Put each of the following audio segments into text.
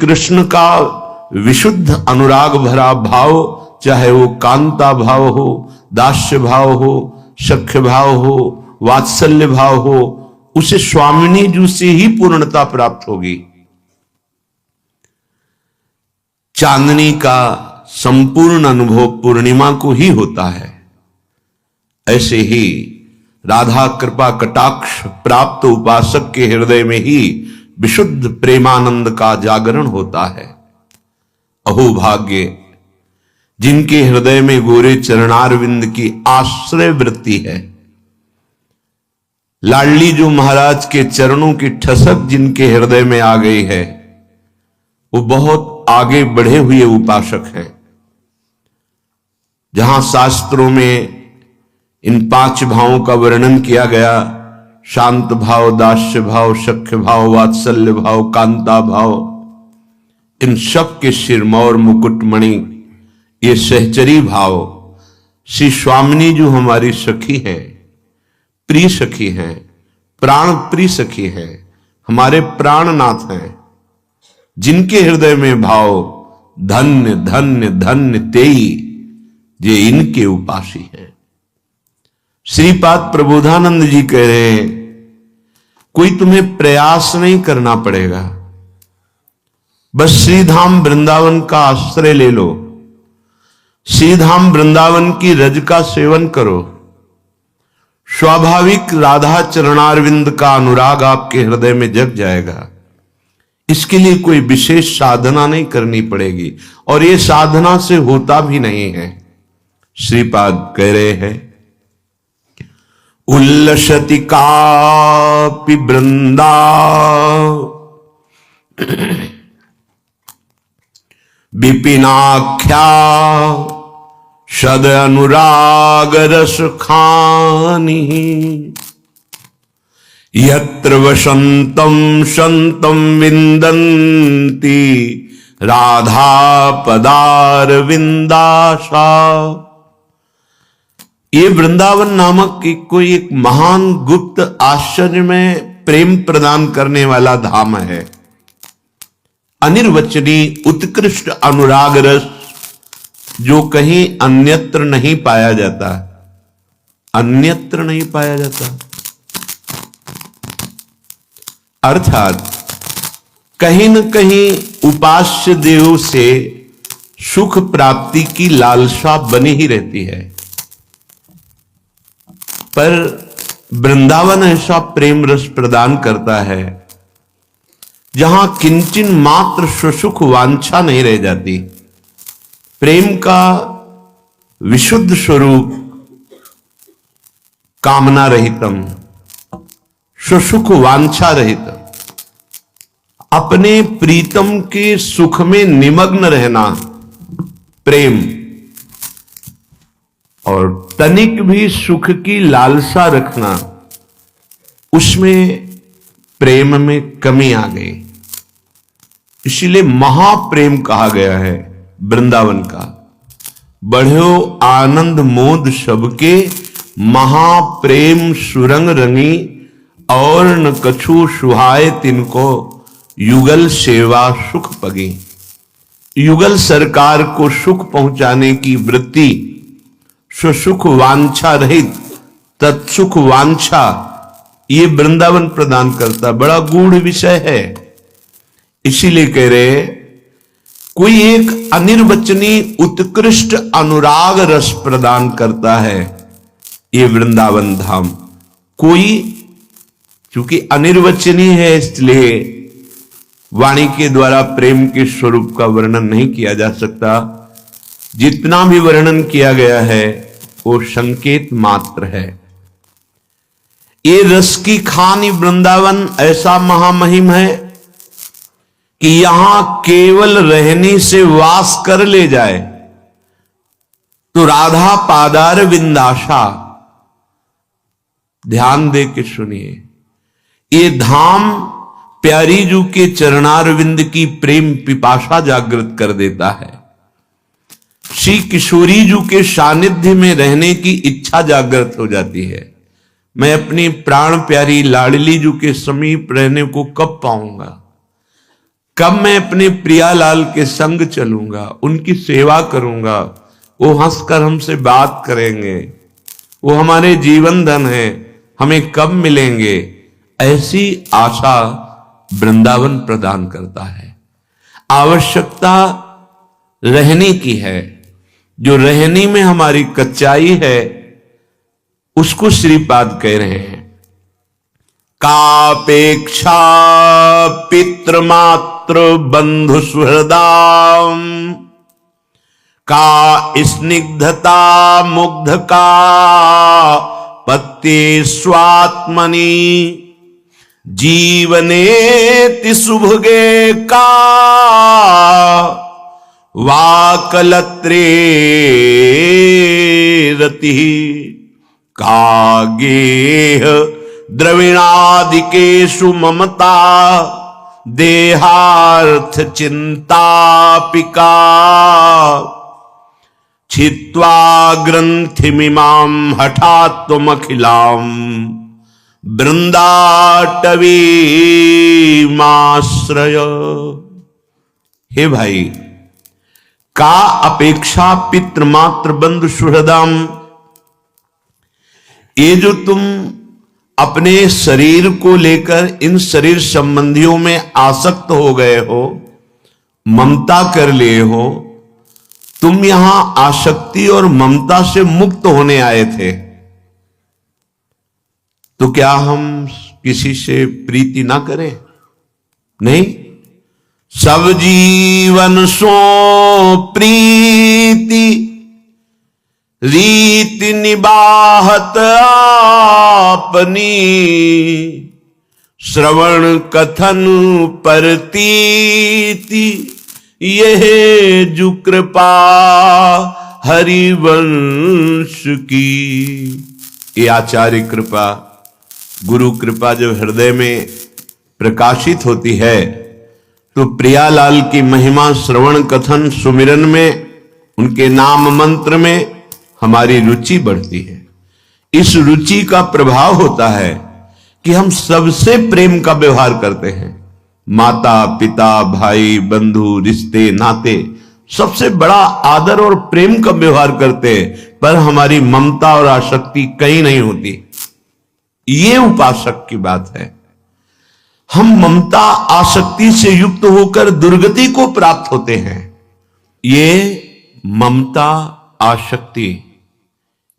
कृष्ण का विशुद्ध अनुराग भरा भाव, चाहे वो कांता भाव हो, दास्य भाव हो, सख्य भाव हो, वात्सल्य भाव हो, उसे स्वामिनी जी से ही पूर्णता प्राप्त होगी। चांदनी का संपूर्ण अनुभव पूर्णिमा को ही होता है। ऐसे ही राधा कृपा कटाक्ष प्राप्त उपासक के हृदय में ही विशुद्ध प्रेमानंद का जागरण होता है। अहो भाग्य जिनके हृदय में गोरे चरणारविंद की आश्रय वृत्ति है। लाडली जो महाराज के चरणों की ठसक जिनके हृदय में आ गई है, वो बहुत आगे बढ़े हुए उपासक हैं। जहां शास्त्रों में इन 5 भावों का वर्णन किया गया, शांत भाव, दास्य भाव, सख्य भाव, वात्सल्य भाव, कांता भाव, इन सब के सिरमौर मुकुटमणि ये सहचरी भाव श्री स्वामिनी जो हमारी सखी है, प्रिय सखी हैं, प्राण प्रिय सखी हैं, हमारे प्राणनाथ हैं, जिनके हृदय में भाव धन्य धन्य धन्य तेई जे इनके उपासी हैं। श्रीपाद प्रबोधानंद जी कह रहे हैं, कोई तुम्हें प्रयास नहीं करना पड़ेगा, बस श्रीधाम वृंदावन का आश्रय ले लो, श्रीधाम वृंदावन की रज का सेवन करो, स्वाभाविक राधा चरणारविंद का अनुराग आपके हृदय में जग जाएगा। इसके लिए कोई विशेष साधना नहीं करनी पड़ेगी, और ये साधना से होता भी नहीं है। श्रीपाद कह रहे हैं, उल्लसति कापि वृंदा विपिनाख्या सद अनुराग रस खानी यत्र वसंतम संतम विंदन्ति राधा पदार विंदाशा। ये वृंदावन नामक की कोई एक महान गुप्त आश्चर्य में प्रेम प्रदान करने वाला धाम है। अनिर्वचनीय उत्कृष्ट अनुराग रस जो कहीं अन्यत्र नहीं पाया जाता, अन्यत्र नहीं पाया जाता। अर्थात कहीं न कहीं उपास्य देव से सुख प्राप्ति की लालसा बनी ही रहती है, पर वृंदावन ऐसा प्रेम रस प्रदान करता है जहां किंचन मात्र सुसुख वांछा नहीं रह जाती। प्रेम का विशुद्ध स्वरूप कामना रहितम, सुसुख वांछा रहितम, अपने प्रीतम के सुख में निमग्न रहना प्रेम, और तनिक भी सुख की लालसा रखना, उसमें प्रेम में कमी आ गई। इसलिए महाप्रेम कहा गया है वृंदावन का। बढ़ो आनंद मोद सबके, महाप्रेम सुरंग रंगी, और न कछु सुहाए तिनको, युगल सेवा सुख पगी। युगल सरकार को सुख पहुंचाने की वृत्ति, सुख वांछा रहित तत्सुख वांछा, ये वृंदावन प्रदान करता। बड़ा गूढ़ विषय है, इसीलिए कह रहे कोई एक अनिर्वचनीय उत्कृष्ट अनुराग रस प्रदान करता है ये वृंदावन धाम। कोई, चूंकि अनिर्वचनीय है इसलिए वाणी के द्वारा प्रेम के स्वरूप का वर्णन नहीं किया जा सकता। जितना भी वर्णन किया गया है वो संकेत मात्र है। ये रस की खानी वृंदावन ऐसा महामहिम है कि यहां केवल रहने से वास कर ले जाए तो राधा पादार विंदाशा। ध्यान दे के सुनिए, ये धाम प्यारी जू के चरणारविंद की प्रेम पिपासा जागृत कर देता है। श्री किशोरी जू के सानिध्य में रहने की इच्छा जागृत हो जाती है। मैं अपनी प्राण प्यारी लाडली जू के समीप रहने को कब पाऊंगा, कब मैं अपने प्रियालाल के संग चलूंगा, उनकी सेवा करूंगा, वो हंसकर हमसे बात करेंगे, वो हमारे जीवन धन है, हमें कब मिलेंगे, ऐसी आशा वृंदावन प्रदान करता है। आवश्यकता रहने की है, जो रहने में हमारी कच्चाई है उसको श्रीपाद कह रहे हैं। कापेक्षा पितृमात्र बंधु सुहृदाम, का स्निग्धता मुग्ध का पत्ते स्वात्मनि, जीवनेति सुभगे का वाकलत्रे रति, का गेह द्रविणादिकेषु ममता, देहार्थ चिंतापिका, छित्त्वा ग्रंथिमिमां हठात्वमखिलां, बृंदाटवीमाश्रय। हे भाई, का अपेक्षा पितृमात्र बंधु सुहृदाम, ये जो तुम अपने शरीर को लेकर इन शरीर संबंधियों में आसक्त हो गए हो, ममता कर लिए हो, तुम यहां आसक्ति और ममता से मुक्त होने आए थे, तो क्या हम किसी से प्रीति ना करें? नहीं, सब जीवन सो प्रीति, रीति निबाहत आपनी, श्रवण कथन परतीति, यह जु कृपा हरिवंश की। ये आचार्य कृपा, गुरु कृपा जब हृदय में प्रकाशित होती है तो प्रियालाल की महिमा श्रवण कथन सुमिरन में, उनके नाम मंत्र में हमारी रुचि बढ़ती है। इस रुचि का प्रभाव होता है कि हम सबसे प्रेम का व्यवहार करते हैं। माता पिता भाई बंधु रिश्ते नाते सबसे बड़ा आदर और प्रेम का व्यवहार करते हैं, पर हमारी ममता और आसक्ति कहीं नहीं होती। ये उपासक की बात है। हम ममता आसक्ति से युक्त होकर दुर्गति को प्राप्त होते हैं। ये ममता आसक्ति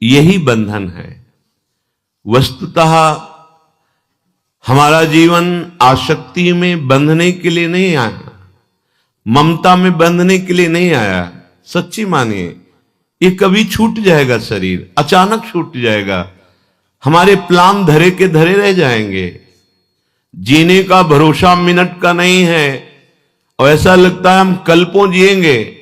यही बंधन है। वस्तुतः हमारा जीवन आसक्ति में बंधने के लिए नहीं आया, ममता में बंधने के लिए नहीं आया। सच्ची मानिए, ये कभी छूट जाएगा, शरीर अचानक छूट जाएगा, हमारे प्लान धरे के धरे रह जाएंगे। जीने का भरोसा मिनट का नहीं है और ऐसा लगता है हम कल्पों जिएंगे।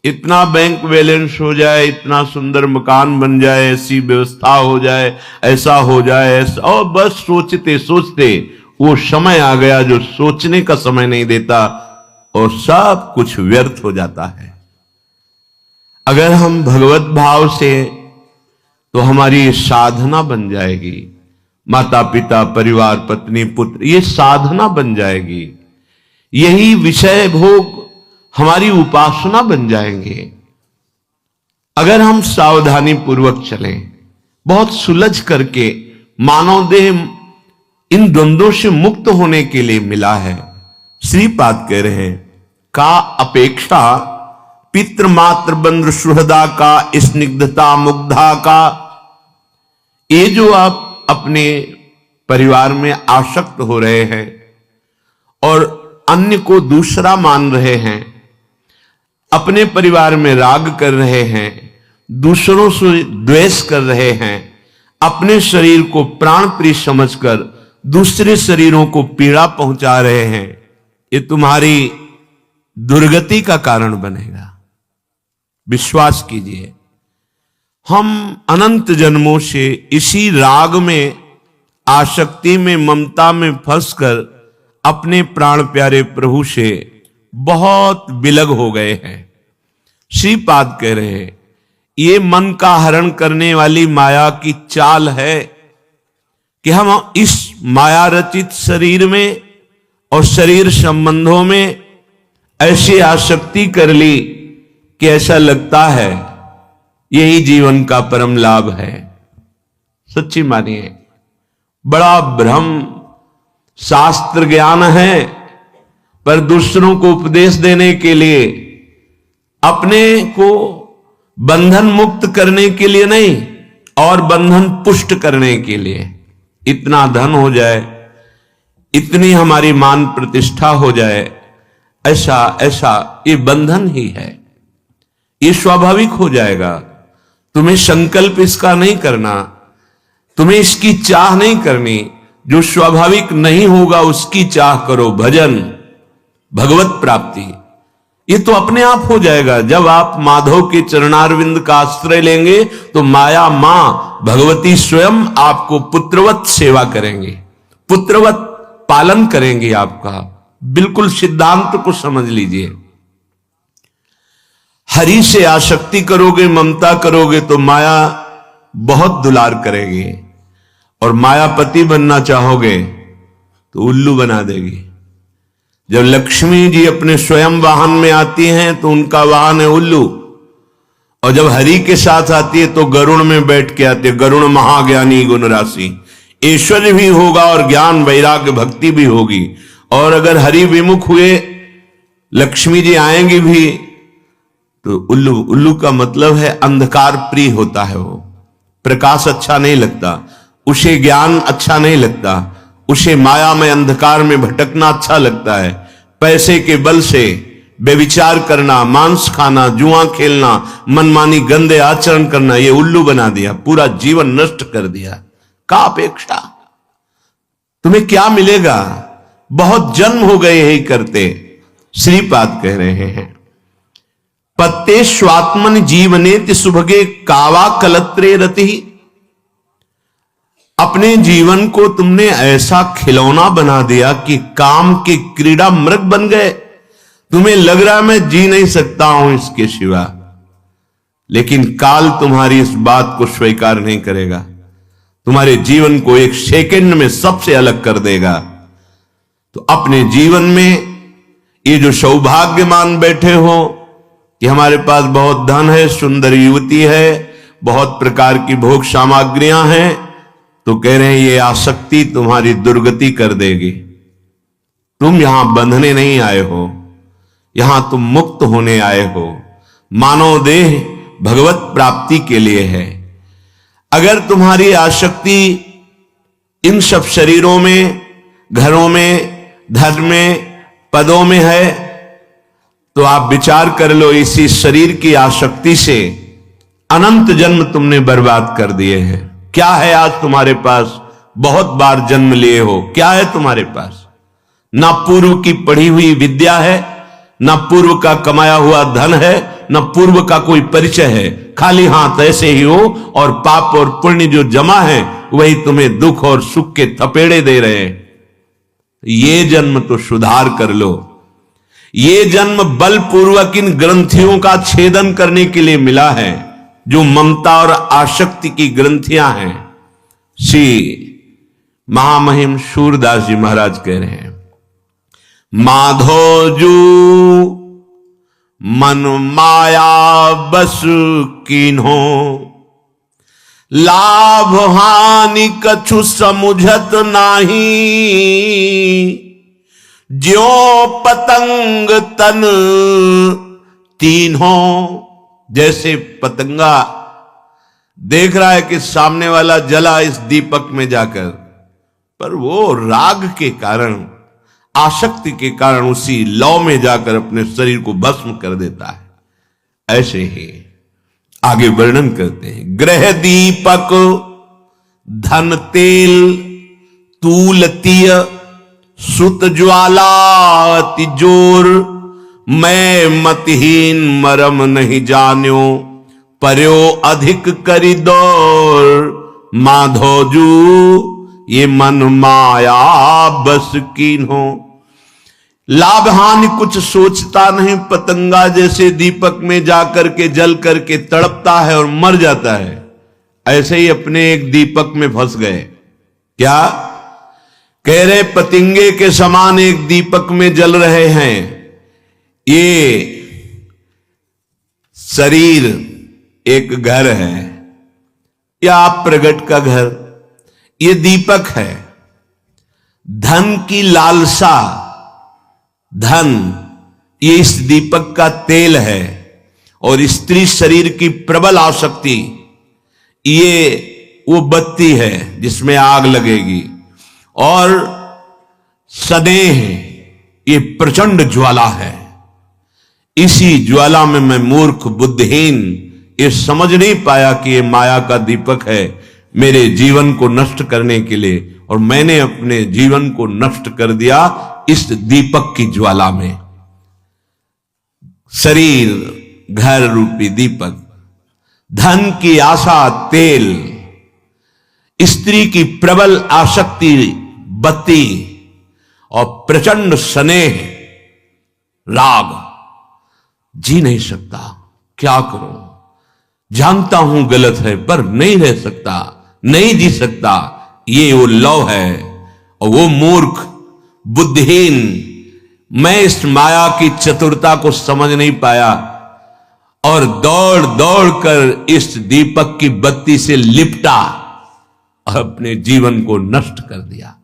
इतना बैंक बैलेंस हो जाए, इतना सुंदर मकान बन जाए, ऐसी व्यवस्था हो जाए, ऐसा हो जाए, ऐसा, और बस सोचते सोचते वो समय आ गया जो सोचने का समय नहीं देता और सब कुछ व्यर्थ हो जाता है। अगर हम भगवत भाव से, तो हमारी साधना बन जाएगी। माता पिता परिवार पत्नी पुत्र, ये साधना बन जाएगी। यही विषय भोग हमारी उपासना बन जाएंगे। अगर हम सावधानी पूर्वक चलें, बहुत सुलझ करके, मानव देह इन द्वंद्वों से मुक्त होने के लिए मिला है। श्रीपाद कह रहे हैं, का अपेक्षा पितृमात्र बंधु सुहृदा का स्निग्धता मुग्धा का। ये जो आप अपने परिवार में आसक्त हो रहे हैं और अन्य को दूसरा मान रहे हैं, अपने परिवार में राग कर रहे हैं, दूसरों से द्वेष कर रहे हैं, अपने शरीर को प्राण प्रिय समझकर दूसरे शरीरों को पीड़ा पहुंचा रहे हैं, ये तुम्हारी दुर्गति का कारण बनेगा। विश्वास कीजिए, हम अनंत जन्मों से इसी राग में, आसक्ति में, ममता में फंसकर अपने प्राण प्यारे प्रभु से बहुत विलग हो गए हैं। श्रीपाद कह रहे हैं, ये मन का हरण करने वाली माया की चाल है कि हम इस माया रचित शरीर में और शरीर संबंधों में ऐसी आसक्ति कर ली कि ऐसा लगता है यही जीवन का परम लाभ है। सच्ची मानिए, बड़ा भ्रम शास्त्र ज्ञान है, पर दूसरों को उपदेश देने के लिए, अपने को बंधन मुक्त करने के लिए नहीं और बंधन पुष्ट करने के लिए। इतना धन हो जाए, इतनी हमारी मान प्रतिष्ठा हो जाए, ऐसा ऐसा ये बंधन ही है। ये स्वाभाविक हो जाएगा। तुम्हें संकल्प इसका नहीं करना, तुम्हें इसकी चाह नहीं करनी। जो स्वाभाविक नहीं होगा उसकी चाह करो। भजन, भगवत प्राप्ति, ये तो अपने आप हो जाएगा। जब आप माधव के चरणारविंद का आश्रय लेंगे तो माया मां भगवती स्वयं आपको पुत्रवत सेवा करेंगे, पुत्रवत पालन करेंगे आपका। बिल्कुल सिद्धांत को समझ लीजिए। हरि से आसक्ति करोगे, ममता करोगे तो माया बहुत दुलार करेगी, और मायापति बनना चाहोगे तो उल्लू बना देगी। जब लक्ष्मी जी अपने स्वयं वाहन में आती हैं तो उनका वाहन है उल्लू, और जब हरि के साथ आती है तो गरुड़ में बैठ के आती है। गरुड़ महाज्ञानी गुण राशि, ऐश्वर्य भी होगा और ज्ञान वैराग्य भक्ति भी होगी। और अगर हरि विमुख हुए, लक्ष्मी जी आएंगी भी तो उल्लू। उल्लू का मतलब है अंधकार प्रिय होता है। वो प्रकाश अच्छा नहीं लगता, उसे ज्ञान अच्छा नहीं लगता, उसे माया में अंधकार में भटकना अच्छा लगता है। पैसे के बल से बेविचार करना, मांस खाना, जुआ खेलना, मनमानी गंदे आचरण करना, ये उल्लू बना दिया, पूरा जीवन नष्ट कर दिया। का अपेक्षा? तुम्हें क्या मिलेगा? बहुत जन्म हो गए यही करते। श्रीपाद कह रहे हैं, पत्ते स्वात्मन जीवने सुभगे कावा कलत्रे रति। अपने जीवन को तुमने ऐसा खिलौना बना दिया कि काम के क्रीड़ा मृग बन गए। तुम्हें लग रहा मैं जी नहीं सकता हूं इसके सिवा, लेकिन काल तुम्हारी इस बात को स्वीकार नहीं करेगा। तुम्हारे जीवन को एक सेकंड में सबसे अलग कर देगा। तो अपने जीवन में ये जो सौभाग्यमान बैठे हो कि हमारे पास बहुत धन है, सुंदर युवती है, बहुत प्रकार की भोग सामग्रियां हैं, तो कह रहे हैं ये आसक्ति तुम्हारी दुर्गति कर देगी। तुम यहां बंधने नहीं आए हो, यहां तुम मुक्त होने आए हो। मानव देह भगवत प्राप्ति के लिए है। अगर तुम्हारी आसक्ति इन सब शरीरों में, घरों में, धन में, पदों में है, तो आप विचार कर लो, इसी शरीर की आसक्ति से अनंत जन्म तुमने बर्बाद कर दिए हैं। क्या है आज तुम्हारे पास? बहुत बार जन्म लिए हो, क्या है तुम्हारे पास? ना पूर्व की पढ़ी हुई विद्या है, ना पूर्व का कमाया हुआ धन है, ना पूर्व का कोई परिचय है। खाली हाथ ऐसे ही हो, और पाप और पुण्य जो जमा है वही तुम्हें दुख और सुख के थपेड़े दे रहे हैं। ये जन्म तो सुधार कर लो। ये जन्म बलपूर्वक इन ग्रंथियों का छेदन करने के लिए मिला है, जो ममता और आसक्ति की ग्रंथियां हैं। श्री महामहिम सूरदास जी महाराज कह रहे हैं, माधो जू मन माया बस कीन्हो, लाभ हानि कछु समुझत नाही, ज्यों पतंग तन तीन्हों। जैसे पतंगा देख रहा है कि सामने वाला जला इस दीपक में जाकर, पर वो राग के कारण, आसक्ति के कारण उसी लौ में जाकर अपने शरीर को भस्म कर देता है। ऐसे ही आगे वर्णन करते हैं, ग्रह दीपक धन तेल तूल तीय, सुत ज्वाला अति जोर, मैं मतहीन मरम नहीं जान्यो, पर्यो अधिक करी दौर, माधोजू ये मन माया बस कीन्हो। लाभ हानि कुछ सोचता नहीं, पतंगा जैसे दीपक में जाकर के जल करके तड़पता है और मर जाता है, ऐसे ही अपने एक दीपक में फंस गए। क्या कह रहे? पतंगे के समान एक दीपक में जल रहे हैं। ये शरीर एक घर है या आप प्रगट का घर, ये दीपक है। धन की लालसा, धन ये इस दीपक का तेल है, और स्त्री शरीर की प्रबल आसक्ति ये वो बत्ती है जिसमें आग लगेगी। और स्नेह ये प्रचंड ज्वाला है। इसी ज्वाला में मैं मूर्ख बुद्धिहीन ये समझ नहीं पाया कि ये माया का दीपक है मेरे जीवन को नष्ट करने के लिए, और मैंने अपने जीवन को नष्ट कर दिया इस दीपक की ज्वाला में। शरीर घर रूपी दीपक, धन की आशा तेल, स्त्री की प्रबल आसक्ति बत्ती, और प्रचंड स्नेह राग। जी नहीं सकता, क्या करूं, जानता हूं गलत है पर नहीं रह सकता, नहीं जी सकता। ये वो लव है, और वो मूर्ख बुद्धिहीन मैं इस माया की चतुरता को समझ नहीं पाया, और दौड़ दौड़ कर इस दीपक की बत्ती से लिपटा और अपने जीवन को नष्ट कर दिया।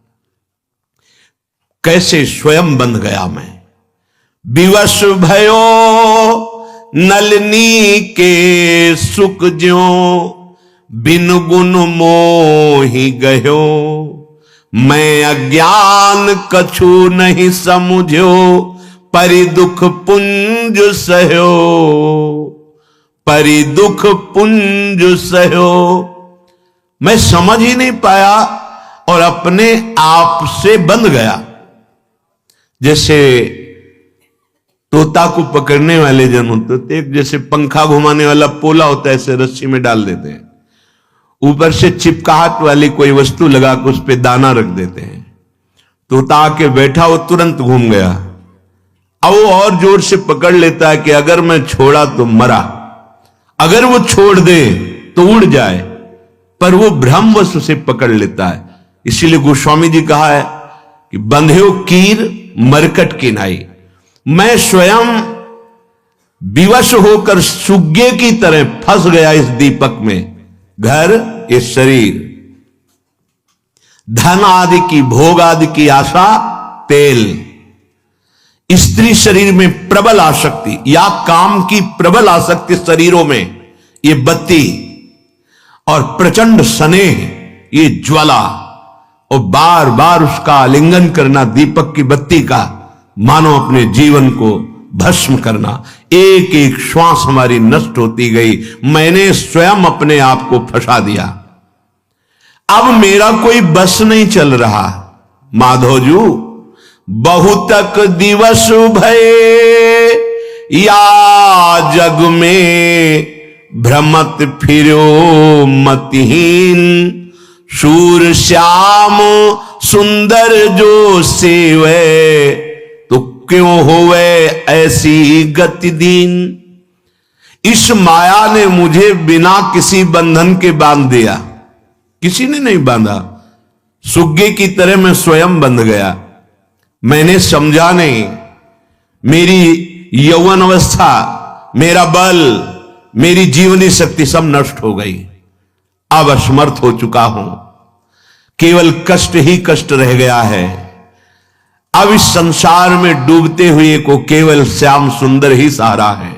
कैसे स्वयं बंध गया मैं। विवश भयो नलिनी के सुख ज्यों, बिन गुण मोहि गयो। मैं अज्ञान कछु नहीं समझो, परि दुख पुंज सहयो, परि दुख पुंज सहयो। मैं समझ ही नहीं पाया और अपने आप से बंध गया। जैसे तोता को पकड़ने वाले जन होते थे, जैसे पंखा घुमाने वाला पोला होता है, ऐसे रस्सी में डाल देते हैं, ऊपर से चिपकाहट वाली कोई वस्तु लगा कर उस पर दाना रख देते हैं। तोता आके बैठा, वो तुरंत घूम गया। अब वो और जोर से पकड़ लेता है कि अगर मैं छोड़ा तो मरा, अगर वो छोड़ दे तो उड़ जाए, पर वो भ्रमवश उसे पकड़ लेता है। इसीलिए गोस्वामी जी कहा है कि बंध्यो कीर मरकट की नाई। मैं स्वयं विवश होकर सुग्गे की तरह फंस गया इस दीपक में। घर, ये शरीर, धन आदि की, भोग आदि की आशा तेल, स्त्री शरीर में प्रबल आसक्ति या काम की प्रबल आसक्ति शरीरों में ये बत्ती, और प्रचंड स्नेह ये ज्वाला, और बार बार उसका आलिंगन करना दीपक की बत्ती का, मानो अपने जीवन को भस्म करना। एक एक श्वास हमारी नष्ट होती गई। मैंने स्वयं अपने आप को फंसा दिया। अब मेरा कोई बस नहीं चल रहा। माधोजू बहुतक दिवस भये, या जग में भ्रमत फिरो मतिहीन। शूर श्याम सुंदर जो सेवे, तो क्यों होवे ऐसी गति दीन। इस माया ने मुझे बिना किसी बंधन के बांध दिया, किसी ने नहीं बांधा। सुग्गे की तरह मैं स्वयं बंध गया। मैंने समझा नहीं। मेरी यौवन अवस्था, मेरा बल, मेरी जीवनी शक्ति सब नष्ट हो गई। अब असमर्थ हो चुका हूं, केवल कष्ट ही कष्ट रह गया है। अब इस संसार में डूबते हुए को केवल श्याम सुंदर ही सहारा है।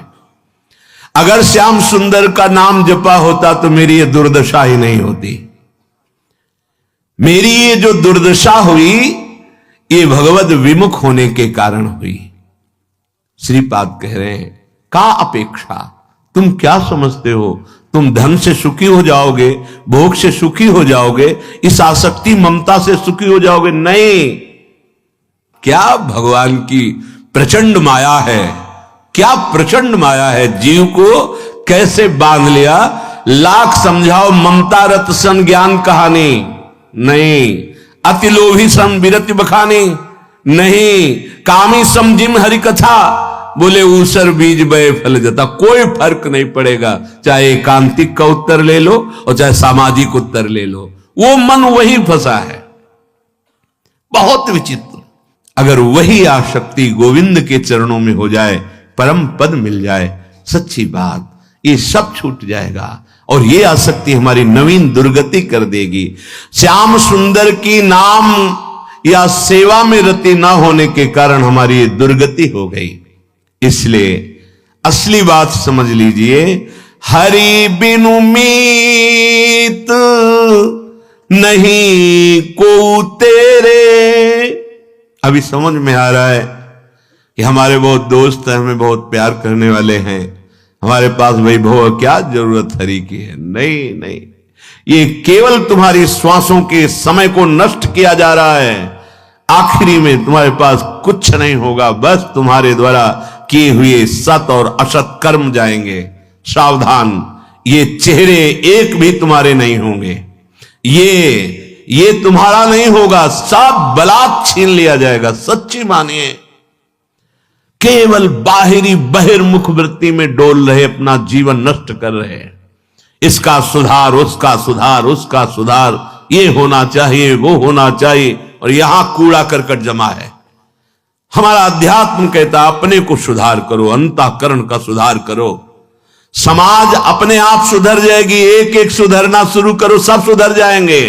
अगर श्याम सुंदर का नाम जपा होता तो मेरी ये दुर्दशा ही नहीं होती। मेरी ये जो दुर्दशा हुई, ये भगवद विमुख होने के कारण हुई। श्रीपाद कह रहे हैं, का अपेक्षा, तुम क्या समझते हो? तुम धन से सुखी हो जाओगे, भोग से सुखी हो जाओगे, इस आसक्ति ममता से सुखी हो जाओगे? नहीं। क्या भगवान की प्रचंड माया है, क्या प्रचंड माया है। जीव को कैसे बांध लिया। लाख समझाओ ममता रत सन ज्ञान कहानी नहीं, अति लोभी सम विरति बखानी नहीं, कामी समझिम हरि कथा, बोले ऊसर बीज बय फल जता। कोई फर्क नहीं पड़ेगा, चाहे एकांतिक का उत्तर ले लो और चाहे सामाजिक उत्तर ले लो, वो मन वही फंसा है। बहुत विचित्र। अगर वही आसक्ति गोविंद के चरणों में हो जाए परम पद मिल जाए, सच्ची बात, ये सब छूट जाएगा और ये आसक्ति हमारी नवीन दुर्गति कर देगी। श्याम सुंदर की नाम या सेवा में रति ना होने के कारण हमारी दुर्गति हो गई। इसलिए असली बात समझ लीजिए, हरि बिनु मीत नहीं को तेरे। अभी समझ में आ रहा है कि हमारे बहुत दोस्त हैं, हमें बहुत प्यार करने वाले हैं, हमारे पास वैभव, क्या जरूरत हरि की है। नहीं नहीं, ये केवल तुम्हारी श्वासों के समय को नष्ट किया जा रहा है। आखिरी में तुम्हारे पास कुछ नहीं होगा, बस तुम्हारे द्वारा किए हुए सत और असत कर्म जाएंगे। सावधान, ये चेहरे एक भी तुम्हारे नहीं होंगे, ये तुम्हारा नहीं होगा, सब बलात् छीन लिया जाएगा। सच्ची मानिए, केवल बाहरी बहिर्मुख वृत्ति में डोल रहे, अपना जीवन नष्ट कर रहे। इसका सुधार, उसका सुधार, उसका सुधार, ये होना चाहिए, वो होना चाहिए, और यहां कूड़ा करकट जमा है। हमारा अध्यात्म कहता अपने को सुधार करो, अंतःकरण का सुधार करो। समाज अपने आप सुधर जाएगी, एक एक सुधरना शुरू करो, सब सुधर जाएंगे।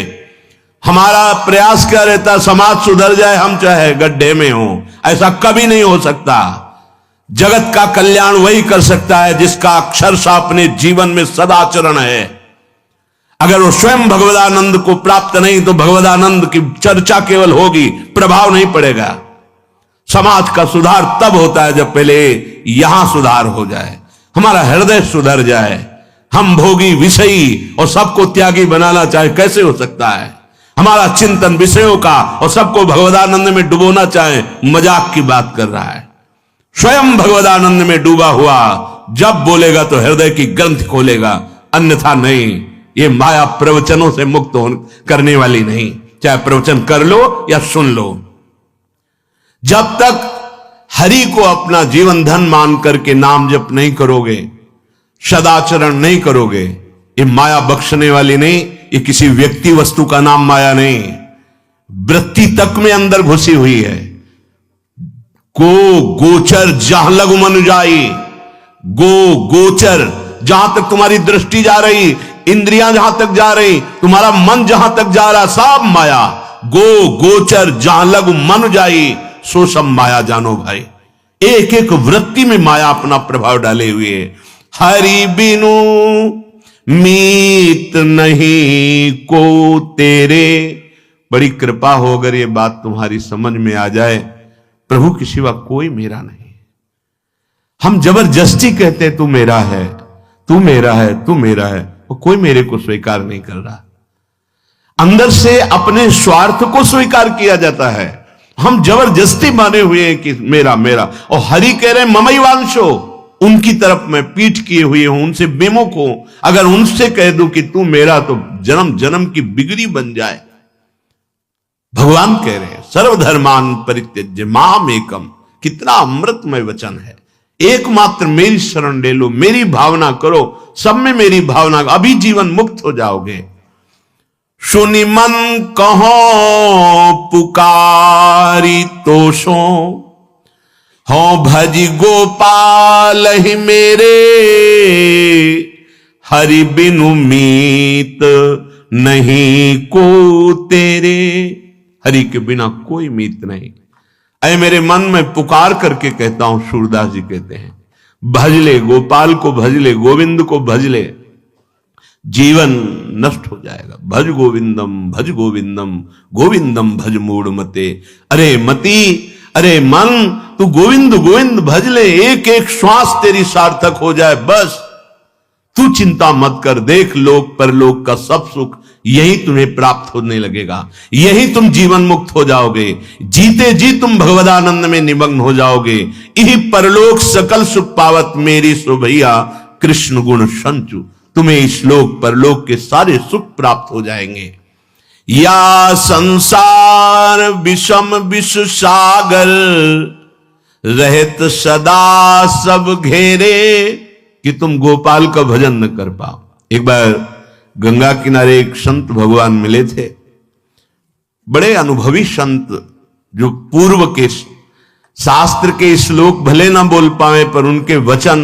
हमारा प्रयास क्या रहता, समाज सुधर जाए, हम चाहे गड्ढे में हो, ऐसा कभी नहीं हो सकता। जगत का कल्याण वही कर सकता है जिसका अक्षरशः अपने जीवन में सदाचरण है। अगर वो स्वयं भगवदानंद को प्राप्त नहीं तो भगवदानंद की चर्चा केवल होगी, प्रभाव नहीं पड़ेगा। समाज का सुधार तब होता है जब पहले यहां सुधार हो जाए, हमारा हृदय सुधर जाए। हम भोगी विषयी और सबको त्यागी बनाना चाहे, कैसे हो सकता है? हमारा चिंतन विषयों का और सबको भगवदानंद में डुबोना चाहे, मजाक की बात कर रहा है। स्वयं भगवदानंद में डूबा हुआ जब बोलेगा तो हृदय की ग्रंथ खोलेगा, अन्यथा नहीं। ये माया प्रवचनों से मुक्त करने वाली नहीं, चाहे प्रवचन कर लो या सुन लो। जब तक हरि को अपना जीवन धन मान करके नाम जप नहीं करोगे, सदाचरण नहीं करोगे, ये माया बख्शने वाली नहीं। ये किसी व्यक्ति वस्तु का नाम माया नहीं, वृत्ति तक में अंदर घुसी हुई है। गो गोचर जहां लघु मनु जाई, गो गोचर जहां तक तुम्हारी दृष्टि जा रही, इंद्रियां जहां तक जा रही, तुम्हारा मन जहां तक जा रहा, सब माया। गो गोचर जहां लघु मनु जाई, सो सब माया जानो भाई। एक एक वृत्ति में माया अपना प्रभाव डाले हुए है। हरि बिनु मीत नहीं को तेरे। बड़ी कृपा हो अगर ये बात तुम्हारी समझ में आ जाए, प्रभु के सिवा कोई मेरा नहीं। हम जबरदस्ती कहते तू मेरा है, तू मेरा है, तू मेरा है, और कोई मेरे को स्वीकार नहीं कर रहा। अंदर से अपने स्वार्थ को स्वीकार किया जाता है। हम जबरदस्ती माने हुए हैं कि मेरा मेरा, और हरि कह रहे ममैवांशो, उनकी तरफ मैं पीठ किए हुए हूं, उनसे बेमुख हूं। अगर उनसे कह दूं कि तू मेरा, तो जन्म जन्म की बिगड़ी बन जाए। भगवान कह रहे हैं सर्वधर्मान परित्यज्य माम एकम। कितना अमृतमय वचन है। एकमात्र मेरी शरण ले लो, मेरी भावना करो, सब में मेरी भावना, अभी जीवन मुक्त हो जाओगे। सुनि मन कहो पुकारी तोषो, हो भज गोपाल ही मेरे, हरि बिनु मीत नहीं को तेरे। हरि के बिना कोई मीत नहीं। अय मेरे मन में पुकार करके कहता हूं, सूरदास जी कहते हैं, भज ले गोपाल को, भज ले गोविंद को, भज ले, जीवन नष्ट हो जाएगा। भज गोविंदम, भज गोविंदम, गोविंदम भज मूढ़ मते। अरे मती, अरे मन, तू गोविंद गोविंद भज ले, एक एक श्वास तेरी सार्थक हो जाए, बस तू चिंता मत कर। देख लोक परलोक का सब सुख यही तुम्हें प्राप्त होने लगेगा, यही तुम जीवन मुक्त हो जाओगे, जीते जी तुम भगवदानंद में निमग्न हो जाओगे। यही परलोक सकल सुख पावत मेरी सुभैया, कृष्ण गुण संचु। तुम्हें इस लोक परलोक के सारे सुख प्राप्त हो जाएंगे। या संसार विषम विश्व सागर, रहत सदा सब घेरे, कि तुम गोपाल का भजन न कर पाओ। एक बार गंगा किनारे एक संत भगवान मिले थे, बड़े अनुभवी संत, जो पूर्व के शास्त्र के श्लोक भले ना बोल पाए, पर उनके वचन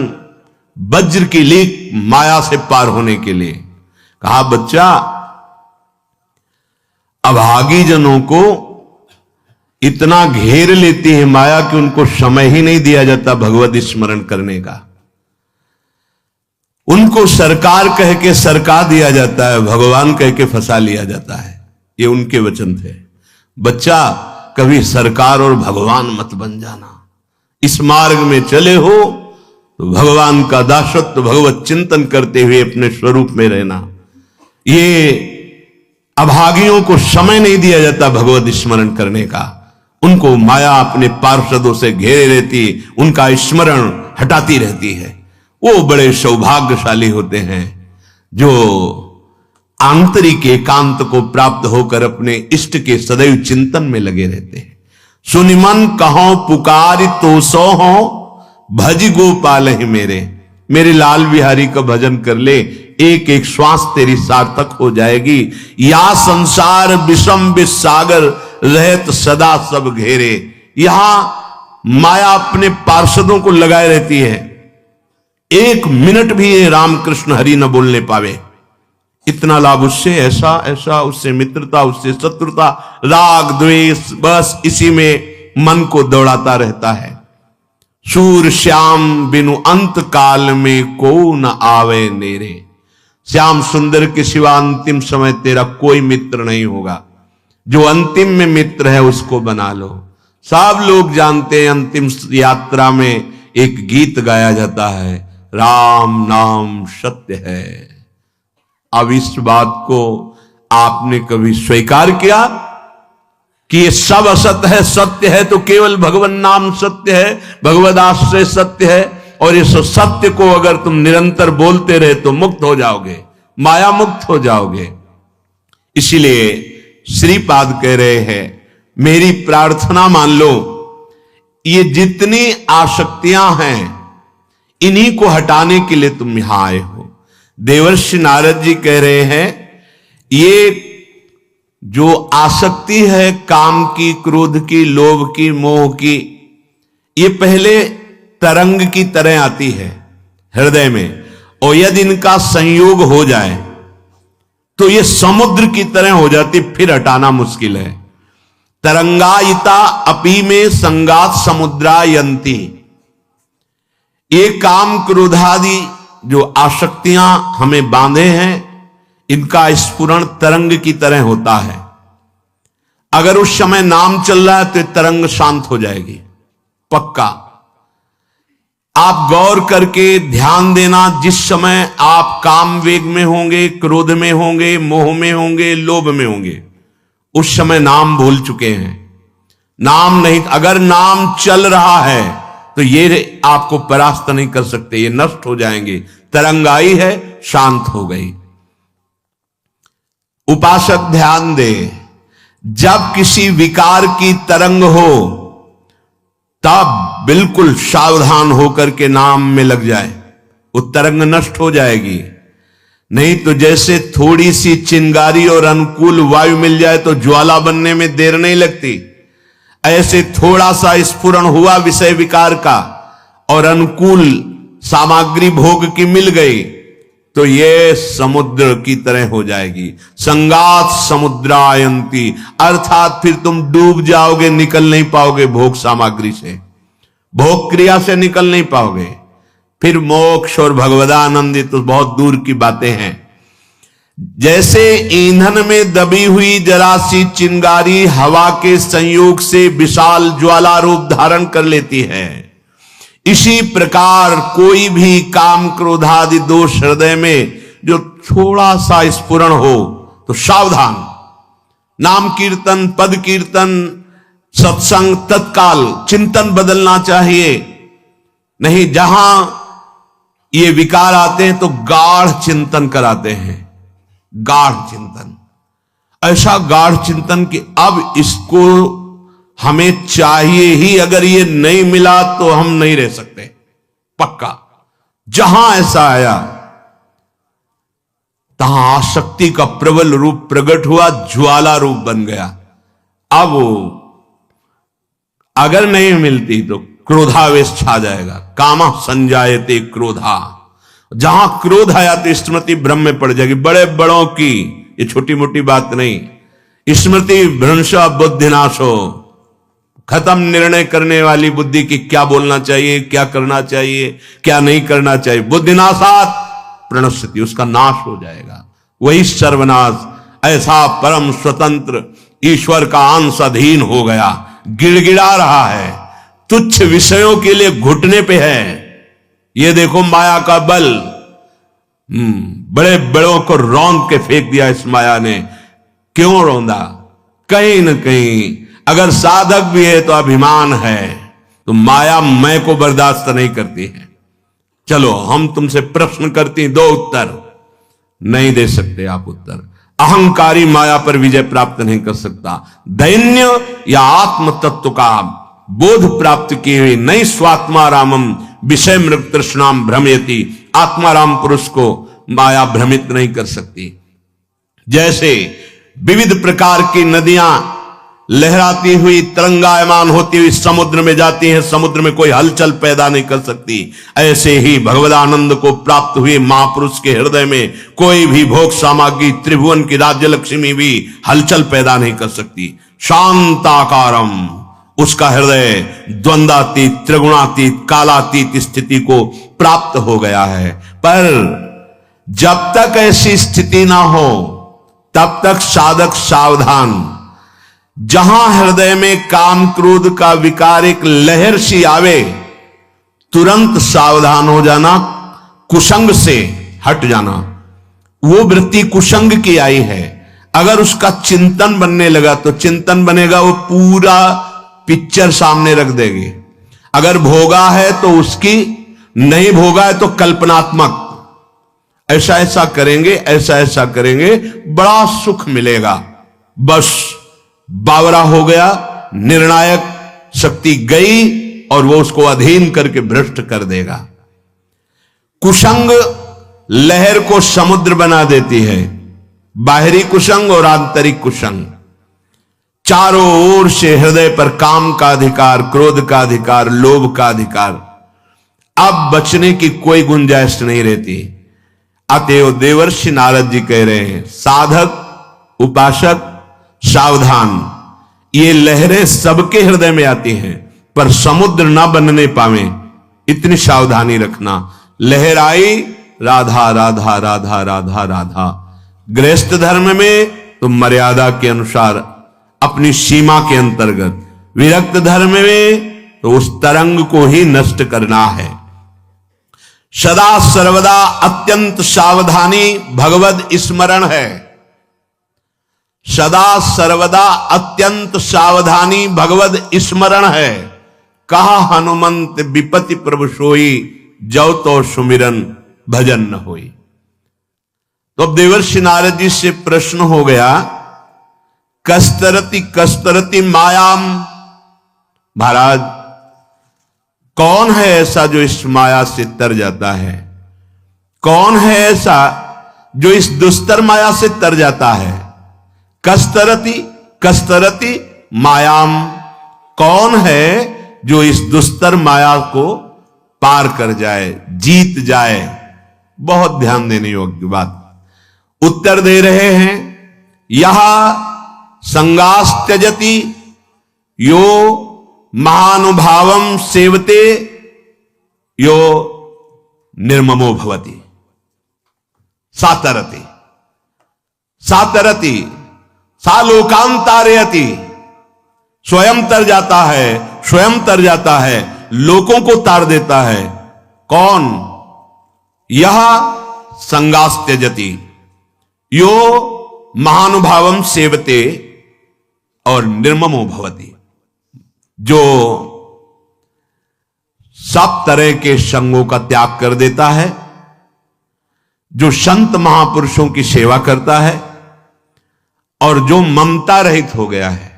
वज्र की लीक माया से पार होने के लिए। कहा बच्चा, अभागी जनों को इतना घेर लेती है माया कि उनको समय ही नहीं दिया जाता भगवत स्मरण करने का। उनको सरकार कह के सरका दिया जाता है, भगवान कह के फंसा लिया जाता है। ये उनके वचन थे। बच्चा, कभी सरकार और भगवान मत बन जाना। इस मार्ग में चले हो तो भगवान का दासत्व, भगवत चिंतन करते हुए अपने स्वरूप में रहना। ये अभागियों को समय नहीं दिया जाता भगवत स्मरण करने का। उनको माया अपने पार्षदों से घेरे रहती, उनका स्मरण हटाती रहती है। वो बड़े सौभाग्यशाली होते हैं जो आंतरिक एकांत को प्राप्त होकर अपने इष्ट के सदैव चिंतन में लगे रहते हैं। सुनिमन कहो पुकारी तो सो हो, भज गोपाल ही मेरे लाल बिहारी का भजन कर ले, एक एक श्वास तेरी सार्थक हो जाएगी। या संसार विषम विसागर रहत सदा सब घेरे। यहां माया अपने पार्षदों को लगाए रहती है, एक मिनट भी ये रामकृष्ण हरि न बोलने पावे। इतना लाभ उससे, ऐसा ऐसा, उससे मित्रता, उससे शत्रुता, राग द्वेष, बस इसी में मन को दौड़ाता रहता है। सूर श्याम बिनु अंत काल में को न आवे नेरे। श्याम सुंदर के सिवा अंतिम समय तेरा कोई मित्र नहीं होगा। जो अंतिम में मित्र है उसको बना लो। सब लोग जानते हैं अंतिम यात्रा में एक गीत गाया जाता है, राम नाम सत्य है। अब इस बात को आपने कभी स्वीकार किया कि ये सब असत्य है, सत्य है तो केवल भगवान नाम सत्य है, भगवद आश्रय सत्य है। और इस सत्य को अगर तुम निरंतर बोलते रहे तो मुक्त हो जाओगे, माया मुक्त हो जाओगे। इसीलिए श्रीपाद कह रहे हैं, मेरी प्रार्थना मान लो, ये जितनी आसक्तियां हैं इन्हीं को हटाने के लिए तुम यहां आए हो। देवर्षि नारद जी कह रहे हैं, ये जो आसक्ति है काम की, क्रोध की, लोभ की, मोह की, ये पहले तरंग की तरह आती है हृदय में, और यदि इनका संयोग हो जाए तो ये समुद्र की तरह हो जाती, फिर हटाना मुश्किल है। तरंगायिता अपी में संगात समुद्रायंती। ये काम क्रोधादि जो आसक्तियां हमें बांधे हैं, इनका स्फुरण तरंग की तरह होता है। अगर उस समय नाम चल रहा है तो तरंग शांत हो जाएगी, पक्का। आप गौर करके ध्यान देना, जिस समय आप काम वेग में होंगे, क्रोध में होंगे, मोह में होंगे, लोभ में होंगे, उस समय नाम भूल चुके हैं। नाम नहीं, अगर नाम चल रहा है तो ये आपको परास्त नहीं कर सकते, ये नष्ट हो जाएंगे। तरंग आई है, शांत हो गई। उपासक ध्यान दे, जब किसी विकार की तरंग हो तब बिल्कुल सावधान होकर के नाम में लग जाए, वो तरंग नष्ट हो जाएगी। नहीं तो जैसे थोड़ी सी चिंगारी और अनुकूल वायु मिल जाए तो ज्वाला बनने में देर नहीं लगती, ऐसे थोड़ा सा स्फुरण हुआ विषय विकार का और अनुकूल सामग्री भोग की मिल गई तो ये समुद्र की तरह हो जाएगी। संगात समुद्रायंती, अर्थात फिर तुम डूब जाओगे, निकल नहीं पाओगे भोग सामग्री से, भोग क्रिया से निकल नहीं पाओगे। फिर मोक्ष और भगवदानंद तो बहुत दूर की बातें हैं। जैसे ईंधन में दबी हुई जरा सी चिंगारी हवा के संयोग से विशाल ज्वाला रूप धारण कर लेती है, इसी प्रकार कोई भी काम क्रोधादि दोष हृदय में जो थोड़ा सा स्फुरण हो तो सावधान। नाम कीर्तन, पद कीर्तन, सत्संग, तत्काल चिंतन बदलना चाहिए। नहीं, जहां ये विकार आते हैं तो गाढ़ चिंतन कराते हैं, गाढ़ चिंतन, ऐसा गाढ़ चिंतन कि अब इसको हमें चाहिए ही, अगर ये नहीं मिला तो हम नहीं रह सकते, पक्का। जहां ऐसा आया तहां आसक्ति का प्रबल रूप प्रकट हुआ, ज्वाला रूप बन गया। अब अगर नहीं मिलती तो क्रोधावेश छा जाएगा। कामा संजायते क्रोधा, जहां क्रोध आया तो स्मृति भ्रम में पड़ जाएगी। बड़े बड़ों की, ये छोटी मोटी बात नहीं, स्मृति भ्रंशा बुद्धिनाशो, खत्म निर्णय करने वाली बुद्धि की क्या बोलना चाहिए, क्या करना चाहिए, क्या नहीं करना चाहिए। बुद्धिनाशात प्रणश्यति, उसका नाश हो जाएगा, वही सर्वनाश। ऐसा परम स्वतंत्र ईश्वर का अंश अधीन हो गया, गिड़गिड़ा रहा है, तुच्छ विषयों के लिए घुटने पे है। ये देखो माया का बल, बड़े बड़ों को रौंद के फेंक दिया इस माया ने। क्यों रौंदा? कहीं न कहीं अगर साधक भी है तो अभिमान है, तो माया मैं को बर्दाश्त नहीं करती है। चलो हम तुमसे प्रश्न करती हैं, दो उत्तर। नहीं दे सकते आप उत्तर। अहंकारी माया पर विजय प्राप्त नहीं कर सकता। दैन्य या आत्म तत्व का बोध प्राप्त किए हुए नई स्वात्मा रामम विषय मृग तृष्णाम भ्रमयति, आत्माराम पुरुष को माया भ्रमित नहीं कर सकती। जैसे विविध प्रकार की नदियां लहराती हुई तरंगायमान होती हुई समुद्र में जाती हैं, समुद्र में कोई हलचल पैदा नहीं कर सकती। ऐसे ही भगवदानंद को प्राप्त हुए महापुरुष के हृदय में कोई भी भोग सामग्री, त्रिभुवन की राज्य लक्ष्मी भी हलचल पैदा नहीं कर सकती। शांताकारम, उसका हृदय द्वंद्वातीत, त्रिगुणातीत, कालातीत स्थिति को प्राप्त हो गया है। पर जब तक ऐसी स्थिति ना हो तब तक साधक सावधान। जहां हृदय में काम क्रोध का विकार एक लहर सी आवे, तुरंत सावधान हो जाना, कुसंग से हट जाना। वो वृत्ति कुसंग की आई है, अगर उसका चिंतन बनने लगा तो चिंतन बनेगा, वो पूरा पिक्चर सामने रख देगी। अगर भोगा है तो उसकी, नहीं भोगा है तो कल्पनात्मक, ऐसा ऐसा करेंगे, ऐसा ऐसा करेंगे, बड़ा सुख मिलेगा। बस बावरा हो गया, निर्णायक शक्ति गई और वो उसको अधीन करके भ्रष्ट कर देगा। कुसंग लहर को समुद्र बना देती है, बाहरी कुसंग और आंतरिक कुसंग। चारों ओर से हृदय पर काम का अधिकार, क्रोध का अधिकार, लोभ का अधिकार, अब बचने की कोई गुंजाइश नहीं रहती। अतएव देवर्षि नारद जी कह रहे हैं, साधक उपासक सावधान। ये लहरें सबके हृदय में आती हैं, पर समुद्र ना बनने पावे, इतनी सावधानी रखना। लहर आई, राधा राधा राधा राधा राधा। गृहस्थ धर्म में तो मर्यादा के अनुसार, अपनी सीमा के अंतर्गत। विरक्त धर्म में तो उस तरंग को ही नष्ट करना है। सदा सर्वदा अत्यंत सावधानी भगवद स्मरण है। सदा सर्वदा अत्यंत सावधानी भगवद स्मरण है। कहा हनुमंत विपति प्रभु सोई, जौ तो सुमिरन भजन न होई। तो अब देवर्षि नारद जी से प्रश्न हो गया, कस्तरति कस्तरति मायाम। महाराज, कौन है ऐसा जो इस माया से तर जाता है? कौन है ऐसा जो इस दुस्तर माया से तर जाता है? कस्तरति कस्तरति मायाम, कौन है जो इस दुस्तर माया को पार कर जाए, जीत जाए? बहुत ध्यान देने योग्य बात। उत्तर दे रहे हैं, यह संगास त्यजति यो महानुभावम सेवते यो निर्ममो भवति। सातरति सातरति सा लोकांतारयति, स्वयं तर जाता है, स्वयं तर जाता है, लोगों को तार देता है। कौन? यह संगास त्यजति यो महानुभावम सेवते और निर्ममो भवति, जो सब तरह के संगों का त्याग कर देता है, जो संत महापुरुषों की सेवा करता है और जो ममता रहित हो गया है,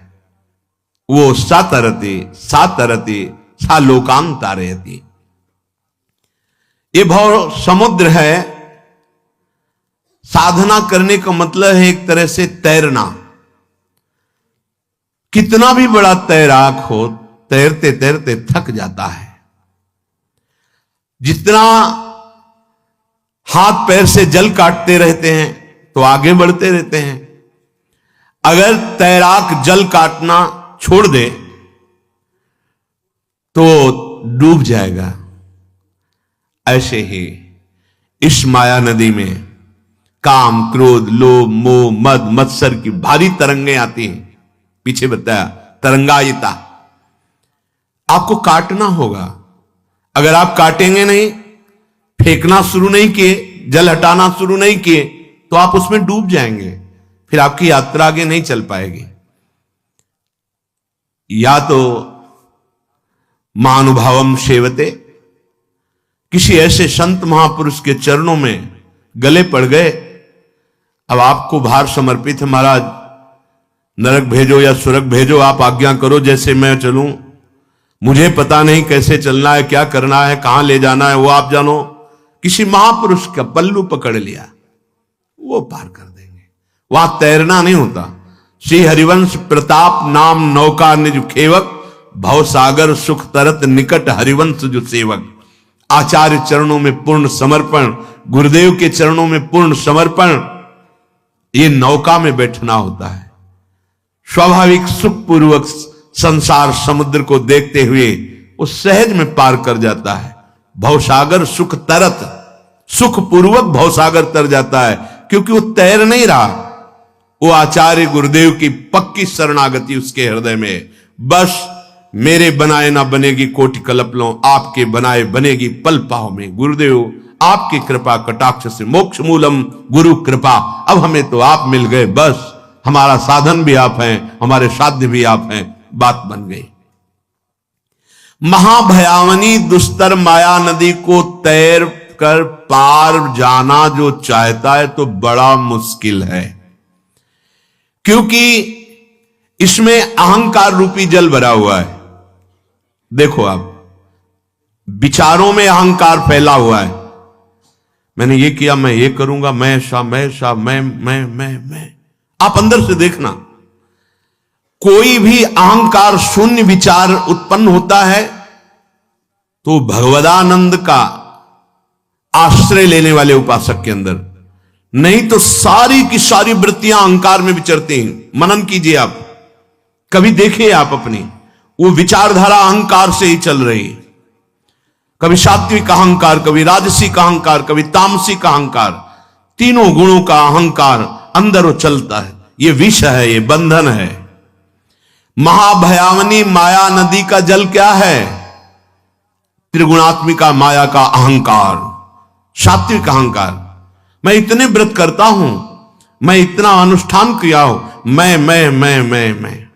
वो सातरति सातरति सा लोकांतारयति। ये भव समुद्र है। साधना करने का मतलब है एक तरह से तैरना। कितना भी बड़ा तैराक हो, तैरते तैरते थक जाता है। जितना हाथ पैर से जल काटते रहते हैं तो आगे बढ़ते रहते हैं। अगर तैराक जल काटना छोड़ दे तो डूब जाएगा। ऐसे ही इस माया नदी में काम, क्रोध, लोभ, मोह, मद, मत्सर की भारी तरंगें आती हैं। पीछे बताया तरंगायिता। आपको काटना होगा। अगर आप काटेंगे नहीं, फेंकना शुरू नहीं किए, जल हटाना शुरू नहीं किए, तो आप उसमें डूब जाएंगे। फिर आपकी यात्रा आगे नहीं चल पाएगी। या तो महानुभावम सेवते, किसी ऐसे संत महापुरुष के चरणों में गले पड़ गए। अब आपको भार समर्पित है, महाराज नरक भेजो या स्वर्ग भेजो, आप आज्ञा करो जैसे मैं चलूं। मुझे पता नहीं कैसे चलना है, क्या करना है, कहां ले जाना है, वो आप जानो। किसी महापुरुष का पल्लू पकड़ लिया, वो पार कर देंगे। वहां तैरना नहीं होता। श्री हरिवंश प्रताप नाम नौका निज खेवक, भव सागर सुख तरत निकट हरिवंश जो सेवक। आचार्य चरणों में पूर्ण समर्पण, गुरुदेव के चरणों में पूर्ण समर्पण, ये नौका में बैठना होता है। स्वाभाविक सुखपूर्वक संसार समुद्र को देखते हुए वो सहज में पार कर जाता है। भवसागर सुख तरत, सुखपूर्वक भवसागर तर जाता है, क्योंकि वो तैर नहीं रहा। वो आचार्य गुरुदेव की पक्की शरणागति उसके हृदय में। बस मेरे बनाए ना बनेगी कोटि कल्पलों, आपके बनाए बनेगी पल पाव में। गुरुदेव आपकी कृपा कटाक्ष से मोक्ष मूलम गुरु कृपा। अब हमें तो आप मिल गए, बस हमारा साधन भी आप हैं, हमारे साध्य भी आप हैं। बात बन गई। महाभयावनी दुस्तर माया नदी को तैर कर पार जाना जो चाहता है तो बड़ा मुश्किल है, क्योंकि इसमें अहंकार रूपी जल भरा हुआ है। देखो आप, विचारों में अहंकार फैला हुआ है। मैंने ये किया, मैं ये करूंगा, मैं ऐसा, मैं। आप अंदर से देखना, कोई भी अहंकार शून्य विचार उत्पन्न होता है तो भगवदानंद का आश्रय लेने वाले उपासक के अंदर, नहीं तो सारी की सारी वृत्तियां अहंकार में विचरती हैं। मनन कीजिए आप, कभी देखिए आप अपनी, वो विचारधारा अहंकार से ही चल रही है। कभी सात्विक अहंकार, कभी राजसिक अहंकार, कभी तामसिक अहंकार, तीनों गुणों का अहंकार अंदर वो चलता है। ये विष है, ये बंधन है। महाभयावनी माया नदी का जल क्या है? त्रिगुणात्मिका माया का अहंकार, सात्विक अहंकार। मैं इतने व्रत करता हूं, मैं इतना अनुष्ठान किया हूं, मैं।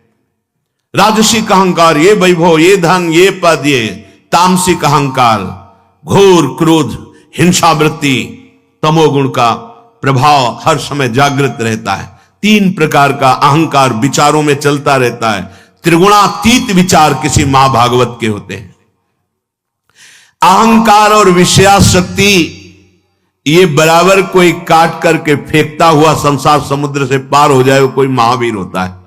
राजसिक अहंकार, ये वैभव, ये धन, ये पद, ये तामसिक अहंकार, घोर क्रोध, हिंसा वृत्ति, तमोगुण का प्रभाव हर समय जागृत रहता है। 3 प्रकार का अहंकार विचारों में चलता रहता है। त्रिगुणातीत विचार किसी महाभागवत के होते हैं। अहंकार और विषयाशक्ति ये बराबर कोई काट करके फेंकता हुआ संसार समुद्र से पार हो जाए, वो कोई महावीर होता है।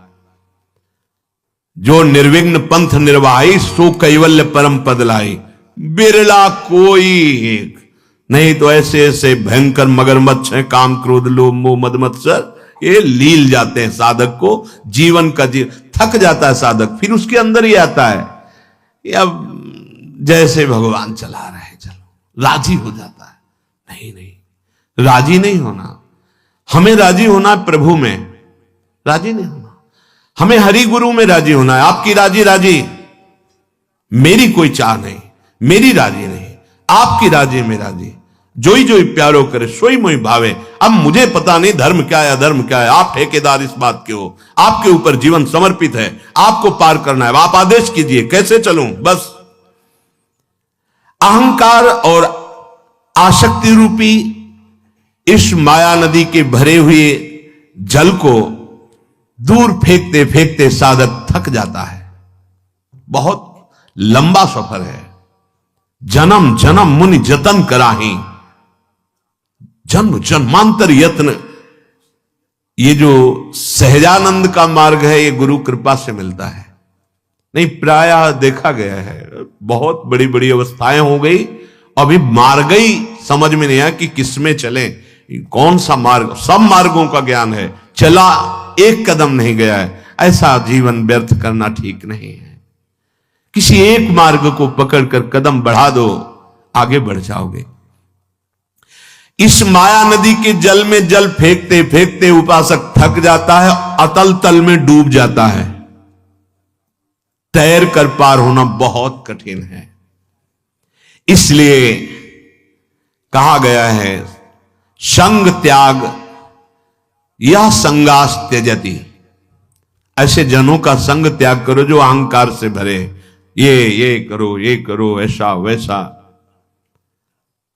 जो निर्विघ्न पंथ निर्वाही, सो कैवल्य परम पद लाई। बिरला कोई एक, नहीं तो ऐसे ऐसे भयंकर मगरमच्छ हैं, काम क्रोध लोभ मोह मद मत्सर, ये लील जाते हैं साधक को। जीवन का थक जाता है साधक, फिर उसके अंदर ही आता है, अब जैसे भगवान चला रहे चलो, राजी हो जाता है। नहीं, राजी नहीं होना। हमें राजी होना है प्रभु में, राजी नहीं होना। हमें हरि गुरु में राजी होना है। आपकी राजी, मेरी कोई चाह नहीं, मेरी राजी नहीं, आपकी राजी में राजी। जोई जोई प्यारो करे सोई मोई भावे। अब मुझे पता नहीं धर्म क्या है अधर्म क्या है, आप ठेकेदार इस बात के हो। आपके ऊपर जीवन समर्पित है, आपको पार करना है, आप आदेश कीजिए कैसे चलूं। बस अहंकार और आसक्ति रूपी इस माया नदी के भरे हुए जल को दूर फेंकते फेंकते साधक थक जाता है। बहुत लंबा सफर है। जन्म जन्म मुनि जतन कराही, जन्म जन्मांतर यत्न। ये जो सहजानंद का मार्ग है, ये गुरु कृपा से मिलता है। नहीं, प्रायः देखा गया है बहुत बड़ी बड़ी अवस्थाएं हो गई, अभी मार्ग ही समझ में नहीं आया कि किसमें चले, कौन सा मार्ग। सब मार्गों का ज्ञान है, चला एक कदम नहीं गया है। ऐसा जीवन व्यर्थ करना ठीक नहीं है। किसी एक मार्ग को पकड़कर कदम बढ़ा दो, आगे बढ़ जाओगे। इस माया नदी के जल में जल फेंकते फेंकते उपासक थक जाता है, अतल तल में डूब जाता है। तैर कर पार होना बहुत कठिन है। इसलिए कहा गया है संग त्याग यह संगास त्यजति। ऐसे जनों का संग त्याग करो जो अहंकार से भरे, ये करो ऐसा वैसा।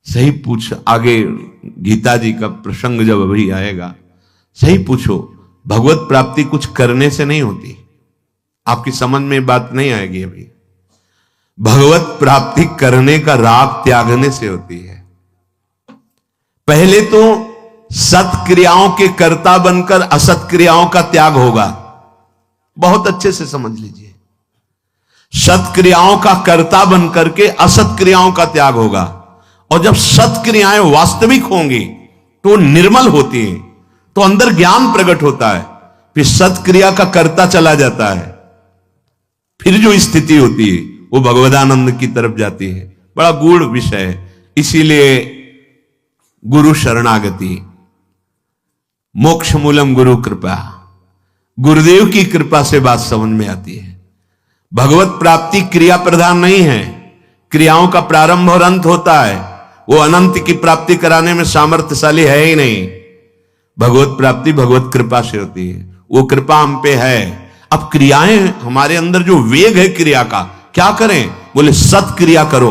सही पूछ, आगे गीता जी का प्रसंग जब अभी आएगा, सही पूछो। भगवत प्राप्ति कुछ करने से नहीं होती, आपकी समझ में बात नहीं आएगी अभी। भगवत प्राप्ति करने का राग त्यागने से होती है। पहले तो सत्क्रियाओं के कर्ता बनकर असत क्रियाओं का त्याग होगा। बहुत अच्छे से समझ लीजिए, सत्क्रियाओं का कर्ता बनकर के असत क्रियाओं का त्याग होगा। और जब सत्क्रियाएं वास्तविक होंगी तो निर्मल होती हैं, तो अंदर ज्ञान प्रकट होता है, फिर सत्क्रिया का कर्ता चला जाता है। फिर जो स्थिति होती है वो भगवदानंद की तरफ जाती है। बड़ा गूढ़ विषय है। इसीलिए गुरु शरणागति, मोक्ष मूलम गुरु कृपा, गुरुदेव की कृपा से बात समझ में आती है। भगवत प्राप्ति क्रिया प्रधान नहीं है, क्रियाओं का प्रारंभ और अंत होता है। वो अनंत की प्राप्ति कराने में सामर्थ्यशाली है ही नहीं। भगवत प्राप्ति भगवत कृपा से होती है, वो कृपा हम पे है। अब क्रियाएं, हमारे अंदर जो वेग है क्रिया का, क्या करें? बोले सत क्रिया करो,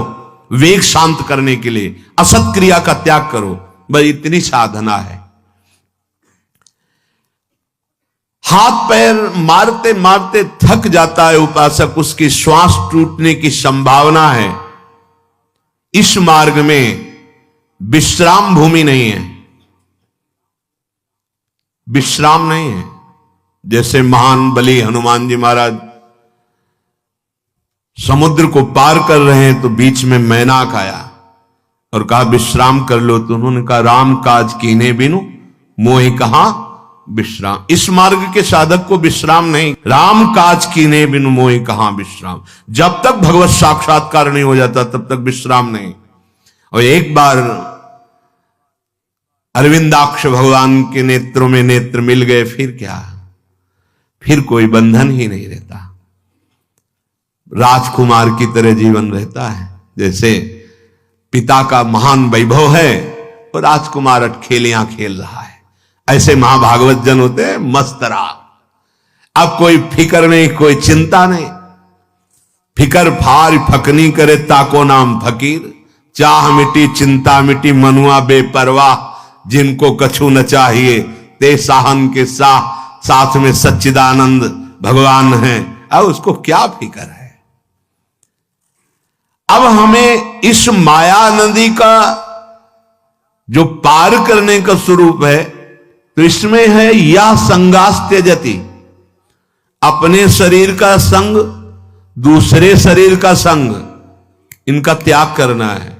वेग शांत करने के लिए असत क्रिया का त्याग करो। बस इतनी साधना है। हाथ पैर मारते मारते थक जाता है उपासक, उसकी श्वास टूटने की संभावना है। इस मार्ग में विश्राम भूमि नहीं है, विश्राम नहीं है। जैसे महान बलि हनुमान जी महाराज समुद्र को पार कर रहे हैं तो बीच में मैनाक आया और कहा विश्राम कर लो, तो उन्होंने कहा राम काज कीने बिनु मोहि कहां विश्राम। इस मार्ग के साधक को विश्राम नहीं, राम काज कीने बिनु मोहि कहां विश्राम। जब तक भगवत साक्षात्कार नहीं हो जाता तब तक विश्राम नहीं। और एक बार अरविंदाक्ष भगवान के नेत्रों में नेत्र मिल गए, फिर क्या, फिर कोई बंधन ही नहीं रहता। राजकुमार की तरह जीवन रहता है। जैसे पिता का महान वैभव है और राजकुमार अटखेलियां खेल रहा है, ऐसे महाभागवत जन होते हैं मस्तरा। अब कोई फिकर नहीं, कोई चिंता नहीं। फिकर फार फकनी करे ताको नाम फकीर, चाह मिटी चिंता मिटी मनुआ बेपरवाह। जिनको कछु न चाहिए ते साहन के साथ में सच्चिदानंद भगवान है। अब उसको क्या फिकर है। अब हमें इस माया नदी का जो पार करने का स्वरूप है, तो इसमें है या संगास त्यजति, अपने शरीर का संग, दूसरे शरीर का संग, इनका त्याग करना है।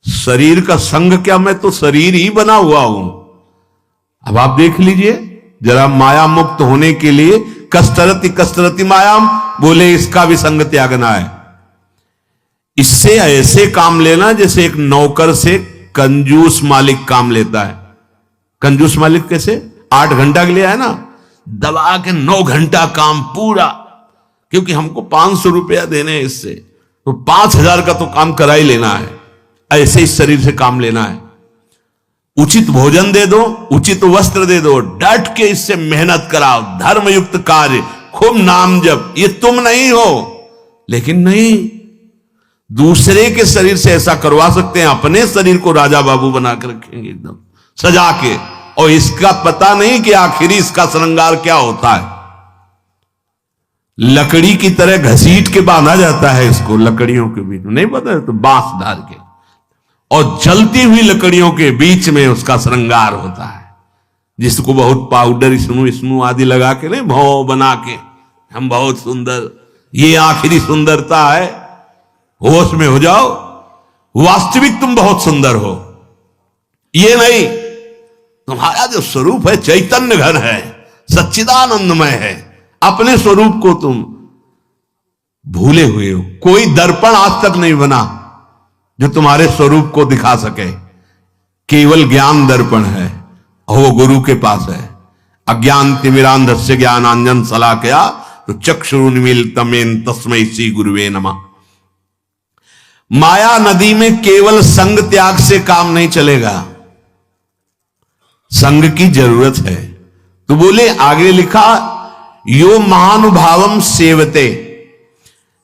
शरीर का संग क्या, मैं तो शरीर ही बना हुआ हूं। अब आप देख लीजिए जरा, माया मुक्त होने के लिए कस्तरति कस्तरति मायाम, बोले इसका भी संग त्यागना है। इससे ऐसे काम लेना जैसे एक नौकर से कंजूस मालिक काम लेता है। कंजूस मालिक कैसे, 8 घंटा के लिए है ना, दबा के 9 घंटा काम पूरा, क्योंकि हमको 500 रुपया देने हैं इससे, तो 5000 का तो काम करा ही लेना है। ऐसे इस शरीर से काम लेना है। उचित भोजन दे दो, उचित वस्त्र दे दो, डट के इससे मेहनत कराओ, धर्मयुक्त कार्य, खूब नाम जप, ये तुम नहीं हो। लेकिन नहीं, दूसरे के शरीर से ऐसा करवा सकते हैं, अपने शरीर को राजा बाबू बना कर रखेंगे एकदम सजा के, और इसका पता नहीं कि आखिरी इसका श्रृंगार क्या होता है। लकड़ी की तरह घसीट के बांधा जाता है इसको, लकड़ियों के बीच में, नहीं पता, तो बांस डाल के, और जलती हुई लकड़ियों के बीच में उसका श्रृंगार होता है। जिसको बहुत पाउडर इसनू आदि लगा के, नहीं भौ बना के, हम बहुत सुंदर, ये आखिरी सुंदरता है, होश में हो जाओ, वास्तविक तुम बहुत सुंदर हो। ये नहीं, तुम्हारा जो स्वरूप है चैतन्य घन है, सच्चिदानंदमय है, अपने स्वरूप को तुम भूले हुए हो। कोई दर्पण आज तक नहीं बना जो तुम्हारे स्वरूप को दिखा सके, केवल ज्ञान दर्पण है और वो गुरु के पास है। अज्ञान तिमिरांधस्य ज्ञानांजन शलाकया तो चक्षुरुन्मीलितमेन तस्मै श्री गुरुवे नमः। माया नदी में केवल संग त्याग से काम नहीं चलेगा, संग की जरूरत है। तो बोले, आगे लिखा, यो महानुभावम सेवते,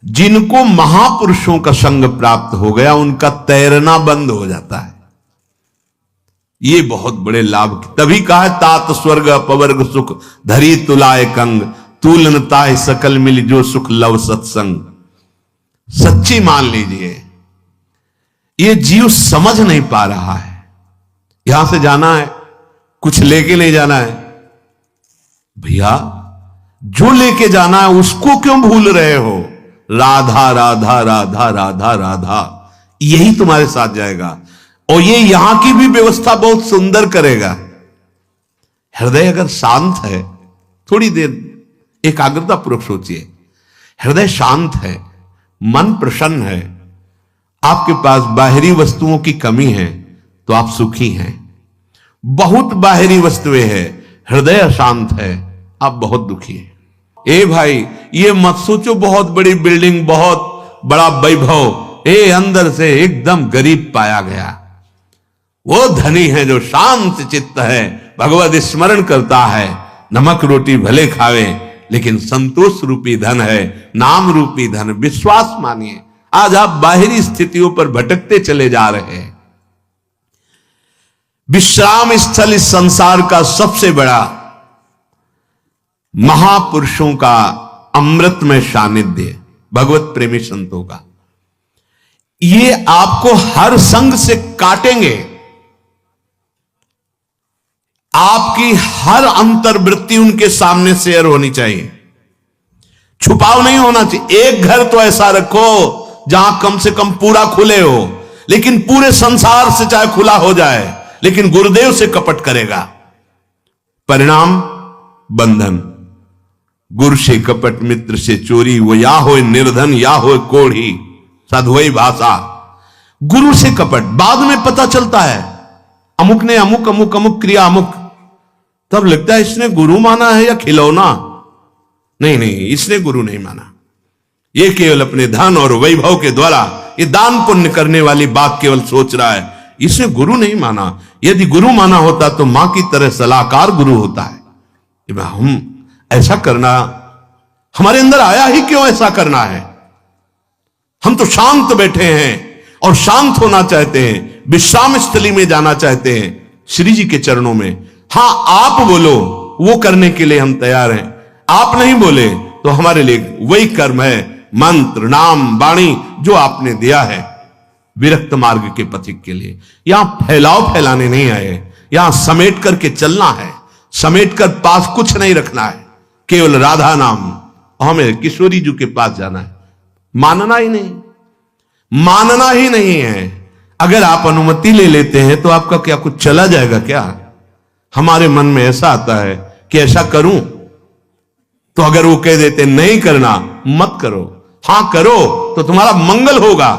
जिनको महापुरुषों का संग प्राप्त हो गया उनका तैरना बंद हो जाता है। ये बहुत बड़े लाभ, तभी कहा तात स्वर्ग अपवर्ग सुख धरी तुलाए कंग तूलनता सकल मिल जो सुख लव सत्संग। सच्ची मान लीजिए, ये जीव समझ नहीं पा रहा है। यहां से जाना है, कुछ लेके नहीं जाना है। भैया, जो लेके जाना है उसको क्यों भूल रहे हो? राधा राधा राधा राधा राधा, यही तुम्हारे साथ जाएगा। और ये यहां की भी व्यवस्था बहुत सुंदर करेगा। हृदय अगर शांत है, थोड़ी देर एकाग्रता पूर्वक सोचिए, हृदय शांत है, मन प्रसन्न है, आपके पास बाहरी वस्तुओं की कमी है तो आप सुखी हैं। बहुत बाहरी वस्तुएं हैं, हृदय अशांत है, आप बहुत दुखी हैं। ए भाई, ये मत सोचो बहुत बड़ी बिल्डिंग, बहुत बड़ा वैभव, अंदर से एकदम गरीब पाया गया। वो धनी है जो शांत चित्त है, भगवत स्मरण करता है, नमक रोटी भले खावे लेकिन संतोष रूपी धन है, नाम रूपी धन। विश्वास मानिए, आज आप बाहरी स्थितियों पर भटकते चले जा रहे हैं। विश्राम स्थल इस संसार का सबसे बड़ा महापुरुषों का अमृतमय सानिध्य, भगवत प्रेमी संतों का। ये आपको हर संग से काटेंगे, आपकी हर अंतर्वृत्ति उनके सामने शेयर होनी चाहिए, छुपाव नहीं होना चाहिए। एक घर तो ऐसा रखो जहां कम से कम पूरा खुले हो, लेकिन पूरे संसार से चाहे खुला हो जाए, लेकिन गुरुदेव से कपट करेगा, परिणाम बंधन। गुरु से कपट, मित्र से चोरी, वो या हो निर्धन या हो कोढ़ी, साधुई भाषा। गुरु से कपट बाद में पता चलता है, अमुक ने अमुक अमुक अमुक क्रिया अमुक, तब लगता है इसने गुरु माना है या खिलौना। नहीं नहीं, इसने गुरु नहीं माना, ये केवल अपने धन और वैभव के द्वारा ये दान पुण्य करने वाली बात केवल सोच रहा है, इसने गुरु नहीं माना। यदि गुरु माना होता तो मां की तरह सलाहकार गुरु होता है। हम ऐसा करना, हमारे अंदर आया ही क्यों ऐसा करना है? हम तो शांत बैठे हैं और शांत होना चाहते हैं, विश्राम स्थली में जाना चाहते हैं, श्री जी के चरणों में। हां, आप बोलो, वो करने के लिए हम तैयार हैं। आप नहीं बोले तो हमारे लिए वही कर्म है, मंत्र नाम वाणी जो आपने दिया है विरक्त मार्ग के पथिक के लिए। यहां फैलाव फैलाने नहीं आए, यहां समेट करके चलना है, समेट कर पास कुछ नहीं रखना है, केवल राधा नाम। हमें किशोरी जी के पास जाना है, मानना ही नहीं, मानना ही नहीं है। अगर आप अनुमति ले लेते हैं तो आपका क्या कुछ चला जाएगा क्या? हमारे मन में ऐसा आता है कि ऐसा करूं, तो अगर वो कह देते नहीं करना, मत करो। हां करो तो तुम्हारा मंगल होगा,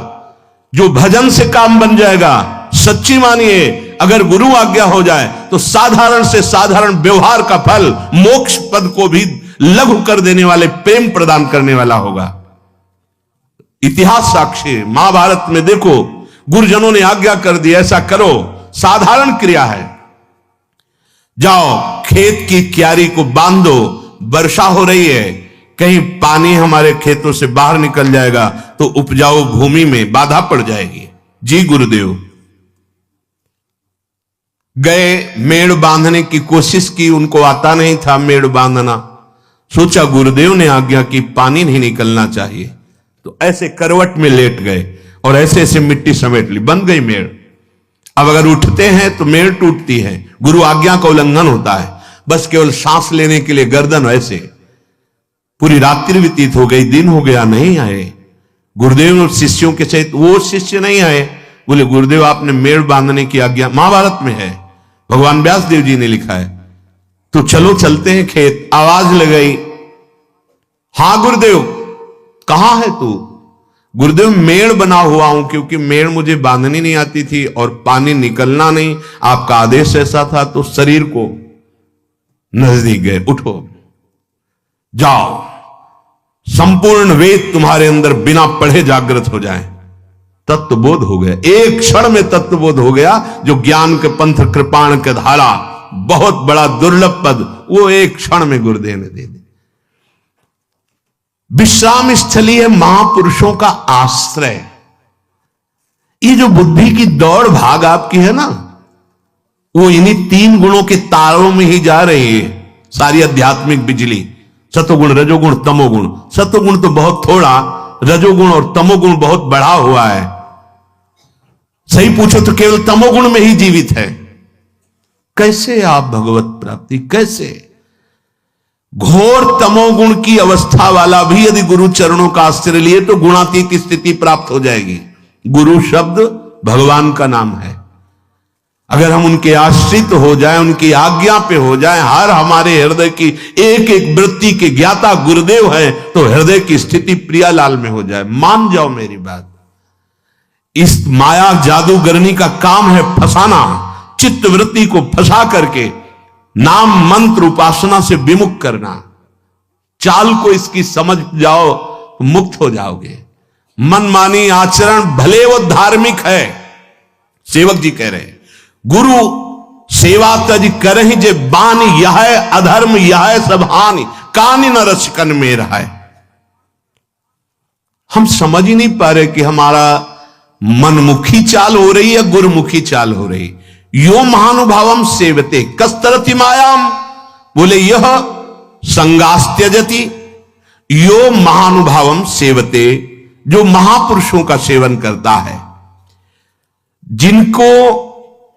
जो भजन से काम बन जाएगा। सच्ची मानिए, अगर गुरु आज्ञा हो जाए तो साधारण से साधारण व्यवहार का फल मोक्ष पद को भी लघु कर देने वाले, प्रेम प्रदान करने वाला होगा। इतिहास साक्षी, महाभारत में देखो, गुरुजनों ने आज्ञा कर दी ऐसा करो, साधारण क्रिया है। जाओ खेत की क्यारी को बांधो, वर्षा हो रही है, कहीं पानी हमारे खेतों से बाहर निकल जाएगा तो उपजाऊ भूमि में बाधा पड़ जाएगी। जी गुरुदेव गए, मेड़ बांधने की कोशिश की, उनको आता नहीं था मेड़ बांधना। सोचा गुरुदेव ने आज्ञा की पानी नहीं निकलना चाहिए, तो ऐसे करवट में लेट गए और ऐसे ऐसे मिट्टी समेट ली, बन गई मेड़। अब अगर उठते हैं तो मेड़ टूटती है, गुरु आज्ञा का उल्लंघन होता है। बस केवल सांस लेने के लिए गर्दन ऐसे, पूरी रात्रि व्यतीत हो गई, दिन हो गया, नहीं आए। गुरुदेव और शिष्यों के सहित वो शिष्य नहीं आए। बोले गुरुदेव आपने मेड़ बांधने की आज्ञा, महाभारत में है, भगवान व्यास देव जी ने लिखा है, तो चलो चलते हैं खेत। आवाज लगाई, हां गुरुदेव कहां है तू? गुरुदेव मेड़ बना हुआ हूं, क्योंकि मेड़ मुझे बांधनी नहीं आती थी और पानी निकलना नहीं, आपका आदेश ऐसा था, तो शरीर को नजदीक गए, उठो जाओ, संपूर्ण वेद तुम्हारे अंदर बिना पढ़े जागृत हो जाए। तत्वबोध हो गया, एक क्षण में तत्वबोध हो गया। जो ज्ञान के पंथ कृपाण के धारा, बहुत बड़ा दुर्लभ पद, वो एक क्षण में गुरुदेव ने दे दी। विश्राम स्थली है महापुरुषों का आश्रय। ये जो बुद्धि की दौड़ भाग आपकी है ना, वो इन्हीं 3 गुणों के तारों में ही जा रही है। सारी आध्यात्मिक बिजली, सतोगुण रजोगुण तमोगुण। सतोगुण तो बहुत थोड़ा, रजोगुण और तमोगुण बहुत बढ़ा हुआ है। सही पूछो तो केवल तमोगुण में ही जीवित है। कैसे आप भगवत प्राप्ति, कैसे? घोर तमोगुण की अवस्था वाला भी यदि गुरु चरणों का आश्रय लिए तो गुणातीत स्थिति प्राप्त हो जाएगी। गुरु शब्द भगवान का नाम है। अगर हम उनके आश्रित हो जाएं, उनकी आज्ञा पे हो जाएं, हर हमारे हृदय की एक एक वृत्ति के ज्ञाता गुरुदेव है, तो हृदय की स्थिति प्रियालाल में हो जाए। मान जाओ मेरी बात। इस माया जादूगरनी का काम है फंसाना, चित्त वृत्ति को फंसा करके नाम मंत्र उपासना से विमुख करना। चाल को इसकी समझ जाओ तो मुक्त हो जाओगे। मनमानी आचरण भले वो धार्मिक है, सेवक जी कह रहे, गुरु सेवा तज करहि जे बानी, यह अधर्म यह सब हानि, कानि न रचकन में रहा। हम समझ ही नहीं पा रहे कि हमारा मनमुखी चाल हो रही है, गुरुमुखी चाल हो रही। यो महानुभावम सेवते कस्तरति मायाम, बोले यह संगास्त्यजति। यो महानुभावम सेवते, जो महापुरुषों का सेवन करता है, जिनको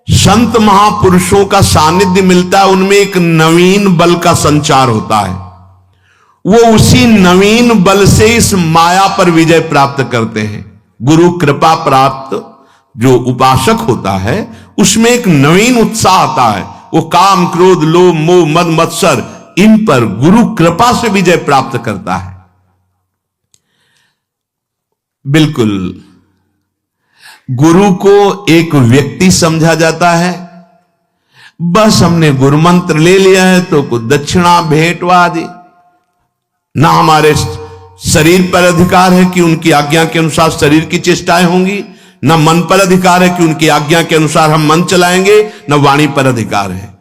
संत महापुरुषों का सानिध्य मिलता है, उनमें एक नवीन बल का संचार होता है। वो उसी नवीन बल से इस माया पर विजय प्राप्त करते हैं। गुरु कृपा प्राप्त जो उपासक होता है, उसमें एक नवीन उत्साह आता है। वो काम क्रोध लोभ मोह मद मत्सर, इन पर गुरु कृपा से विजय प्राप्त करता है। बिल्कुल, गुरु को एक व्यक्ति समझा जाता है। बस हमने गुरु मंत्र ले लिया है तो कुछ दक्षिणा भेंटवा आदि, ना हमारे शरीर पर अधिकार है कि उनकी आज्ञा के अनुसार शरीर की चेष्टाएं होंगी, न मन पर अधिकार है कि उनकी आज्ञा के अनुसार हम मन चलाएंगे, न वाणी पर अधिकार है।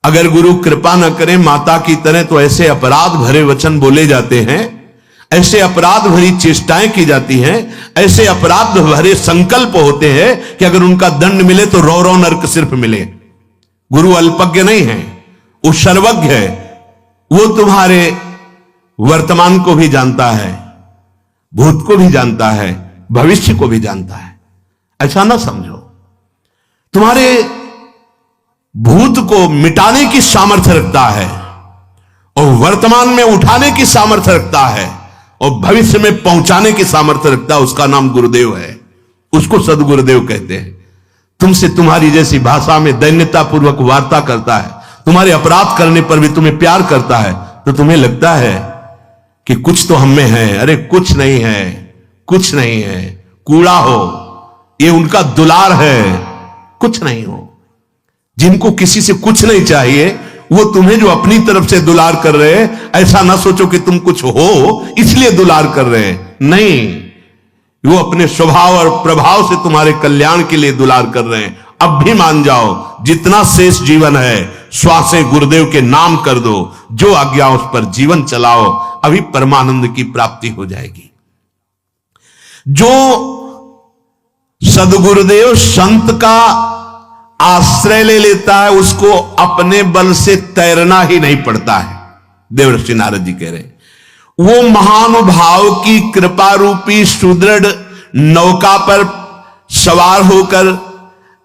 अगर गुरु कृपा न करें माता की तरह, तो ऐसे अपराध भरे वचन बोले जाते हैं, ऐसे अपराध भरी चेष्टाएं की जाती हैं, ऐसे अपराध भरे संकल्प होते हैं कि अगर उनका दंड मिले तो रौ रौ नरक सिर्फ मिले। गुरु अल्पज्ञ नहीं है, वो सर्वज्ञ है। वो तुम्हारे वर्तमान को भी जानता है, भूत को भी जानता है, भविष्य को भी जानता है। ऐसा ना समझो। तुम्हारे भूत को मिटाने की सामर्थ्य रखता है और वर्तमान में उठाने की सामर्थ्य रखता है और भविष्य में पहुंचाने की सामर्थ्य रखता है। उसका नाम गुरुदेव है, उसको सदगुरुदेव कहते हैं। तुमसे तुम्हारी जैसी भाषा में दैन्यता पूर्वक वार्ता करता है, तुम्हारे अपराध करने पर भी तुम्हें प्यार करता है, तो तुम्हें लगता है कि कुछ तो हम में है। अरे कुछ नहीं है, कुछ नहीं है, कूड़ा हो, ये उनका दुलार है, कुछ नहीं हो। जिनको किसी से कुछ नहीं चाहिए, वो तुम्हें जो अपनी तरफ से दुलार कर रहे हैं, ऐसा ना सोचो कि तुम कुछ हो इसलिए दुलार कर रहे हैं। नहीं, वो अपने स्वभाव और प्रभाव से तुम्हारे कल्याण के लिए दुलार कर रहे हैं। अब भी मान जाओ, जितना शेष जीवन है श्वासें गुरुदेव के नाम कर दो, जो आज्ञा उस पर जीवन चलाओ, अभी परमानंद की प्राप्ति हो जाएगी। जो सदगुरुदेव संत का आश्रय ले लेता है, उसको अपने बल से तैरना ही नहीं पड़ता है। देवर्षि नारद जी कह रहे हैं, वो महानुभाव की कृपा रूपी सुदृढ़ नौका पर सवार होकर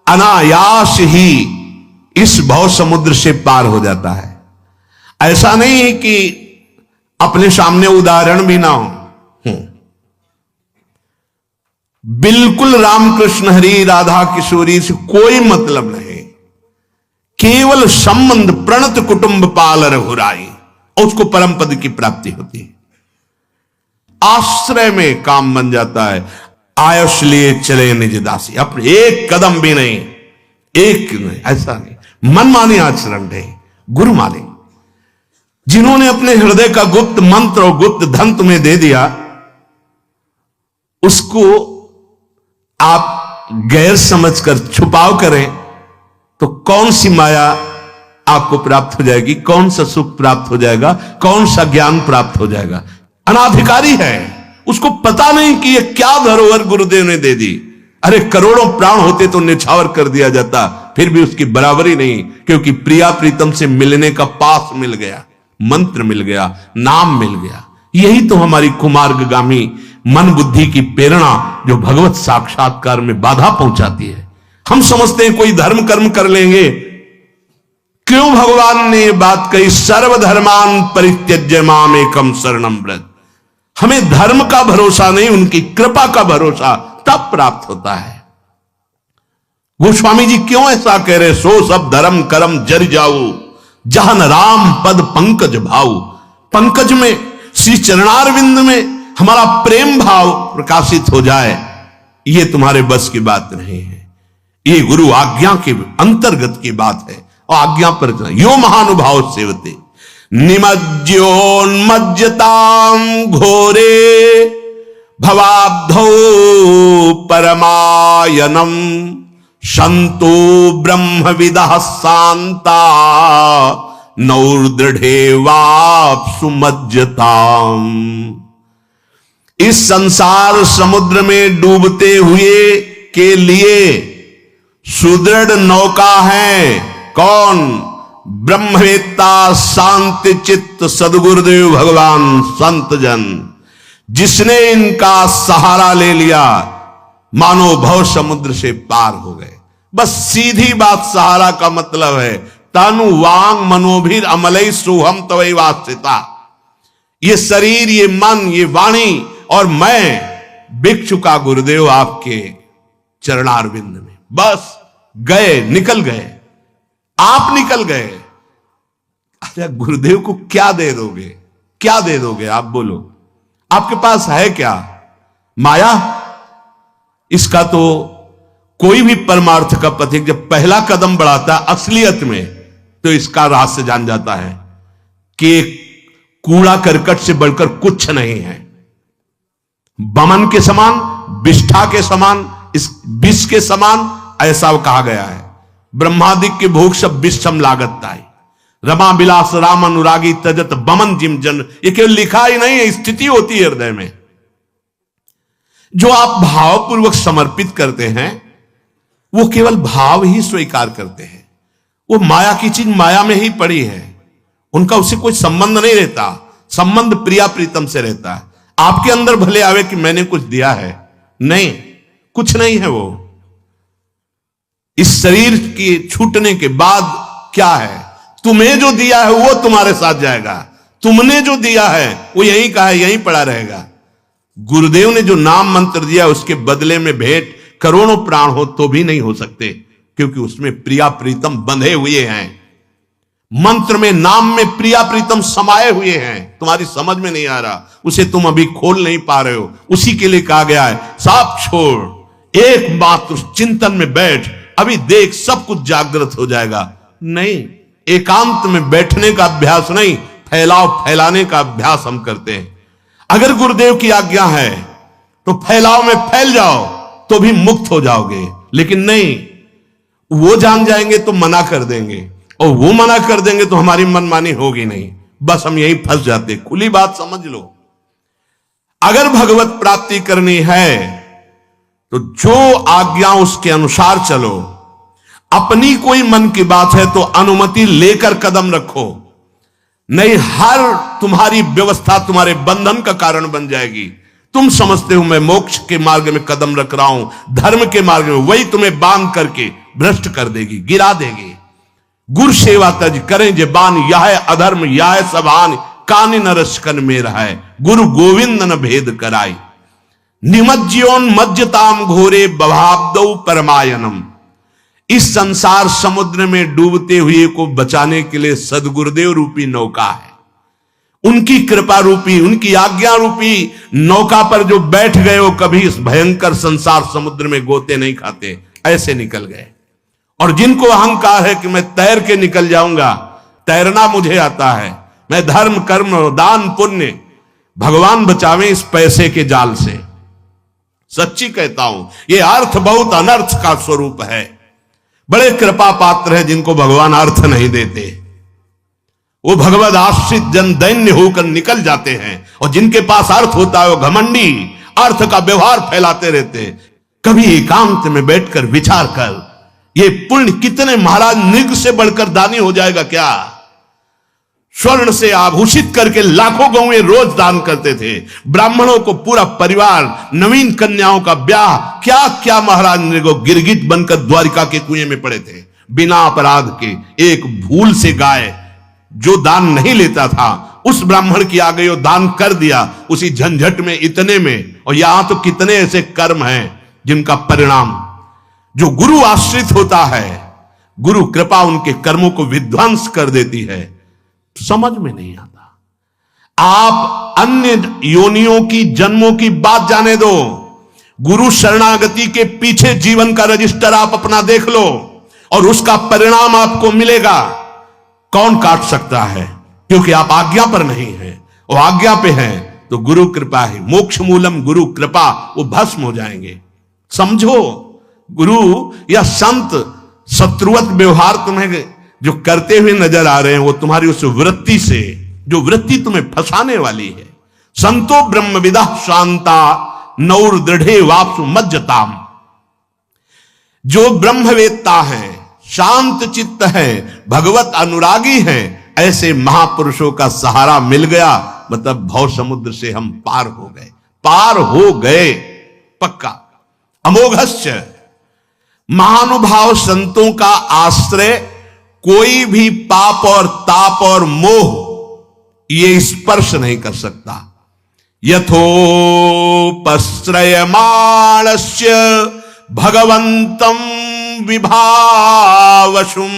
अनायास ही इस भव समुद्र से पार हो जाता है। ऐसा नहीं है कि अपने सामने उदाहरण भी ना हो। बिल्कुल रामकृष्ण हरि राधा किशोरी से कोई मतलब नहीं, केवल संबंध प्रणत कुटुंब पाल रघुराई, और उसको परम पद की प्राप्ति होती है। आश्रय में काम बन जाता है। आयुष लिए चले निज दासी, अपने एक कदम भी नहीं, एक नहीं, ऐसा नहीं, मनमानी आचरण नहीं, गुरु माने। जिन्होंने अपने हृदय का गुप्त मंत्र और गुप्त धन तुम्हें दे दिया, उसको आप गैर समझकर छुपाव करें तो कौन सी माया आपको प्राप्त हो जाएगी, कौन सा सुख प्राप्त हो जाएगा, कौन सा ज्ञान प्राप्त हो जाएगा। अनाधिकारी है, उसको पता नहीं कि ये क्या धरोहर गुरुदेव ने दे दी। अरे करोड़ों प्राण होते तो निछावर कर दिया जाता, फिर भी उसकी बराबरी नहीं, क्योंकि प्रिया प्रीतम से मिलने का पास मिल गया, मंत्र मिल गया, नाम मिल गया। यही तो हमारी कुमार्गगामी मन बुद्धि की प्रेरणा जो भगवत साक्षात्कार में बाधा पहुंचाती है। हम समझते हैं कोई धर्म कर्म कर लेंगे। क्यों भगवान ने ये बात कही, सर्वधर्मान परित्यज्य माम एकम शरणम व्रज। हमें धर्म का भरोसा नहीं, उनकी कृपा का भरोसा तब प्राप्त होता है। गोस्वामी जी क्यों ऐसा कह रहे, सो सब धर्म कर्म जर जाऊ, जहन राम पद पंकज भाऊ। पंकज में, श्री चरणारविंद में हमारा प्रेम भाव प्रकाशित हो जाए, ये तुम्हारे बस की बात नहीं है। ये गुरु आज्ञा के अंतर्गत की बात है, और आज्ञा पर यो महानुभाव सेवते निमज्योन्मज्जताम घोरे भवाब्धौ परमायनम संतो ब्रह्मविदः शांता नौर्दृढ़े वाप्सु मज्जताम। इस संसार समुद्र में डूबते हुए के लिए सुदृढ़ नौका है कौन? ब्रह्मवेत्ता शांति चित्त सदगुरुदेव भगवान संत जन, जिसने इनका सहारा ले लिया, मानो भव समुद्र से पार हो गए। बस सीधी बात, सहारा का मतलब है तनु वांग मनोभीर अमलई सोहम तवै वास्तिता। ये शरीर, ये मन, ये वाणी और मैं बिक चुका गुरुदेव आपके चरणारविंद में। बस गए, निकल गए, आप निकल गए। अरे गुरुदेव को क्या दे दोगे, क्या दे दोगे आप बोलो? आपके पास है क्या? माया। इसका तो कोई भी परमार्थ का पथिक जब पहला कदम बढ़ाता है असलियत में, तो इसका रहस्य जान जाता है कि कूड़ा करकट से बढ़कर कुछ नहीं है। बमन के समान, विष्ठा के समान, इस विष के समान, ऐसा कहा गया है। ब्रह्मादिक के भोग सब विषम लागत ताई, रमा बिलास राम अनुरागी तजत बमन जिम जन। ये केवल लिखा ही नहीं है, स्थिति होती है हृदय में। जो आप भावपूर्वक समर्पित करते हैं, वो केवल भाव ही स्वीकार करते हैं। वो माया की चीज माया में ही पड़ी है, उनका उससे कोई संबंध नहीं रहता। संबंध प्रिया प्रीतम से रहता है। आपके अंदर भले आवे कि मैंने कुछ दिया है, नहीं, कुछ नहीं है वो। इस शरीर के छूटने के बाद क्या है? तुम्हें जो दिया है वो तुम्हारे साथ जाएगा, तुमने जो दिया है वो यहीं का है, यहीं पड़ा रहेगा। गुरुदेव ने जो नाम मंत्र दिया, उसके बदले में भेंट करोड़ों प्राण हो तो भी नहीं हो सकते, क्योंकि उसमें प्रिया प्रीतम बंधे हुए हैं। मंत्र में, नाम में प्रिया प्रीतम समाये हुए हैं। तुम्हारी समझ में नहीं आ रहा, उसे तुम अभी खोल नहीं पा रहे हो। उसी के लिए कहा गया है, साफ छोड़, एकमात्र चिंतन में बैठ, अभी देख सब कुछ जागृत हो जाएगा। नहीं, एकांत में बैठने का अभ्यास नहीं, फैलाव फैलाने का अभ्यास हम करते हैं। अगर गुरुदेव की आज्ञा है तो फैलाव में फैल जाओ तो भी मुक्त हो जाओगे, लेकिन नहीं, वो जान जाएंगे तो मना कर देंगे, और वो मना कर देंगे तो हमारी मनमानी होगी नहीं। बस हम यही फंस जाते। खुली बात समझ लो, अगर भगवत प्राप्ति करनी है तो जो आज्ञा उसके अनुसार चलो। अपनी कोई मन की बात है तो अनुमति लेकर कदम रखो, नहीं हर तुम्हारी व्यवस्था तुम्हारे बंधन का कारण बन जाएगी। तुम समझते हो मैं मोक्ष के मार्ग में कदम रख रहा हूं, धर्म के मार्ग में, वही तुम्हें बांध करके भ्रष्ट कर देगी, गिरा देगी। गुरु सेवा तज करें जे बान, यह अधर्म यह सभान, कानि नरस्कन में रहाय, गुरु गोविंद न भेद कराय। निमज्योन मज्जताम घोरे बभाब्दौ परमायनम। इस संसार समुद्र में डूबते हुए को बचाने के लिए सदगुरुदेव रूपी नौका है। उनकी कृपा रूपी, उनकी आज्ञा रूपी नौका पर जो बैठ गए वो कभी इस भयंकर संसार समुद्र में गोते नहीं खाते, ऐसे निकल गए। और जिनको अहंकार है कि मैं तैर के निकल जाऊंगा, तैरना मुझे आता है, मैं धर्म कर्म दान पुण्य, भगवान बचावे इस पैसे के जाल से। सच्ची कहता हूं, ये अर्थ बहुत अनर्थ का स्वरूप है। बड़े कृपा पात्र हैं जिनको भगवान अर्थ नहीं देते, वो भगवद आश्रित जन दैन्य होकर निकल जाते हैं। और जिनके पास अर्थ होता है वो घमंडी अर्थ का व्यवहार फैलाते रहते। कभी एकांत में बैठकर विचार कर, ये पुण्य कितने महाराज नृग से बढ़कर दानी हो जाएगा क्या? स्वर्ण से आभूषित करके लाखों गौएं रोज दान करते थे। ब्राह्मणों को पूरा परिवार, नवीन कन्याओं का ब्याह, क्या क्या महाराज नृगो गिरगिट बनकर द्वारिका के कुएं में पड़े थे बिना अपराध के। एक भूल से गाय जो दान नहीं लेता था, उस ब्राह्मण की आ गई और दान कर दिया, उसी झंझट में इतने में। और यहां तो कितने ऐसे कर्म हैं जिनका परिणाम, जो गुरु आश्रित होता है, गुरु कृपा उनके कर्मों को विध्वंस कर देती है, समझ में नहीं आता। आप अन्य योनियों की जन्मों की बात जाने दो, गुरु शरणागति के पीछे जीवन का रजिस्टर आप अपना देख लो और उसका परिणाम आपको मिलेगा। कौन काट सकता है? क्योंकि आप आज्ञा पर नहीं हैं, और आज्ञा पे हैं तो गुरु कृपा है। मोक्ष मूलम गुरु कृपा, वो भस्म हो जाएंगे। समझो, गुरु या संत शत्रुवत व्यवहार तुम्हें जो करते हुए नजर आ रहे हैं, वो तुम्हारी उस वृत्ति से, जो वृत्ति तुम्हें फंसाने वाली है। संतो ब्रह्मविदा शांता नौर दृढ़े वापसु मज्जताम। जो ब्रह्मवेत्ता हैं, शांत चित्त है, भगवत अनुरागी हैं, ऐसे महापुरुषों का सहारा मिल गया, मतलब भव समुद्र से हम पार हो गए। पार हो गए पक्का। अमोघस्य, महानुभाव संतों का आश्रय कोई भी पाप और ताप और मोह ये स्पर्श नहीं कर सकता। यथोपश्रयमाणस्य भगवंतम विभावशुम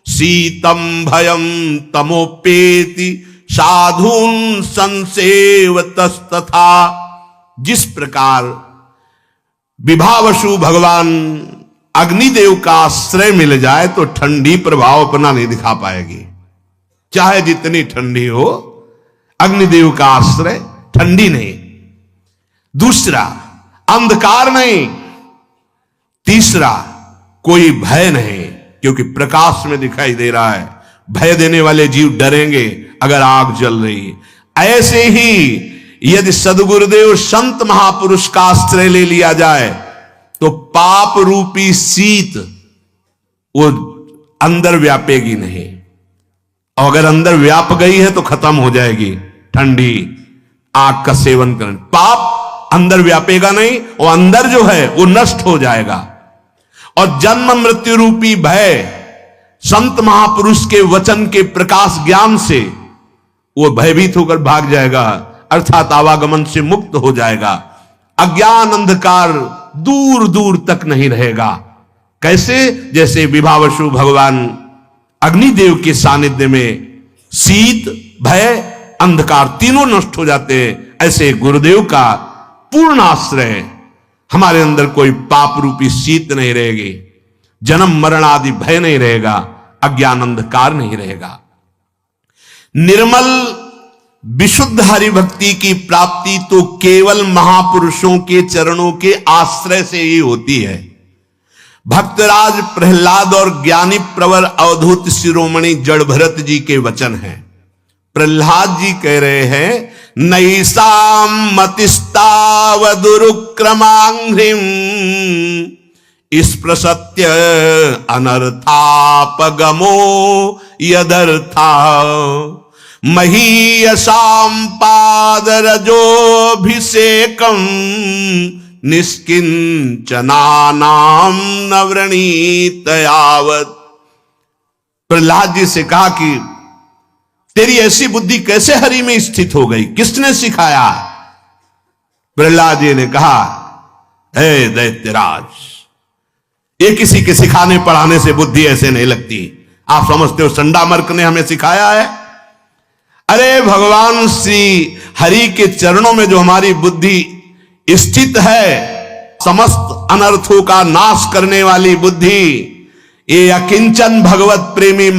शीतम भयम तमोपेति साधून संसेवतस्तथा। जिस प्रकार विभावशु भगवान अग्निदेव का आश्रय मिल जाए तो ठंडी प्रभाव अपना नहीं दिखा पाएगी, चाहे जितनी ठंडी हो। अग्निदेव का आश्रय ठंडी नहीं। दूसरा, अंधकार नहीं। तीसरा, कोई भय नहीं, क्योंकि प्रकाश में दिखाई दे रहा है। भय देने वाले जीव डरेंगे अगर आग जल रही है। ऐसे ही यदि सदगुरुदेव संत महापुरुष का आश्रय ले लिया जाए तो पाप रूपी शीत वो अंदर व्यापेगी नहीं, और अगर अंदर व्याप गई है तो खत्म हो जाएगी ठंडी आग का सेवन करने। पाप अंदर व्यापेगा नहीं, वो अंदर जो है वो नष्ट हो जाएगा। और जन्म मृत्यु रूपी भय संत महापुरुष के वचन के प्रकाश ज्ञान से वो भयभीत होकर भाग जाएगा, अर्थात आवागमन से मुक्त हो जाएगा। अज्ञान अंधकार दूर दूर तक नहीं रहेगा। कैसे? जैसे विभावशु भगवान अग्निदेव के सानिध्य में शीत भय अंधकार तीनों नष्ट हो जाते हैं, ऐसे गुरुदेव का पूर्ण आश्रय, हमारे अंदर कोई पाप रूपी शीत नहीं रहेगी, जन्म मरण आदि भय नहीं रहेगा, अज्ञान अंधकार नहीं रहेगा। निर्मल विशुद्ध हरि भक्ति की प्राप्ति तो केवल महापुरुषों के चरणों के आश्रय से ही होती है। भक्तराज प्रहलाद और ज्ञानी प्रवर अवधूत शिरोमणि जड़ भरत जी के वचन हैं। प्रहलाद जी कह रहे हैं, नैसाम मतिस्तावदुरुक्रमांघ्रिम स्पृशत्य अनर्थापगमो यदर्था महीयसाम पादरजोभिषेकम निष्किंचनानाम नवरणीत यावत। प्रहलाद जी से कहा कि तेरी ऐसी बुद्धि कैसे हरि में स्थित हो गई, किसने सिखाया? प्रहलाद जी ने कहा, हे दैत्यराज, ये किसी के सिखाने पढ़ाने से बुद्धि ऐसे नहीं लगती। आप समझते हो संडामर्क ने हमें सिखाया है? अरे भगवान श्री हरि के चरणों में जो हमारी बुद्धि स्थित है, समस्त अनर्थों का नाश करने वाली बुद्धि, ये अकिंचन भगवत प्रेमी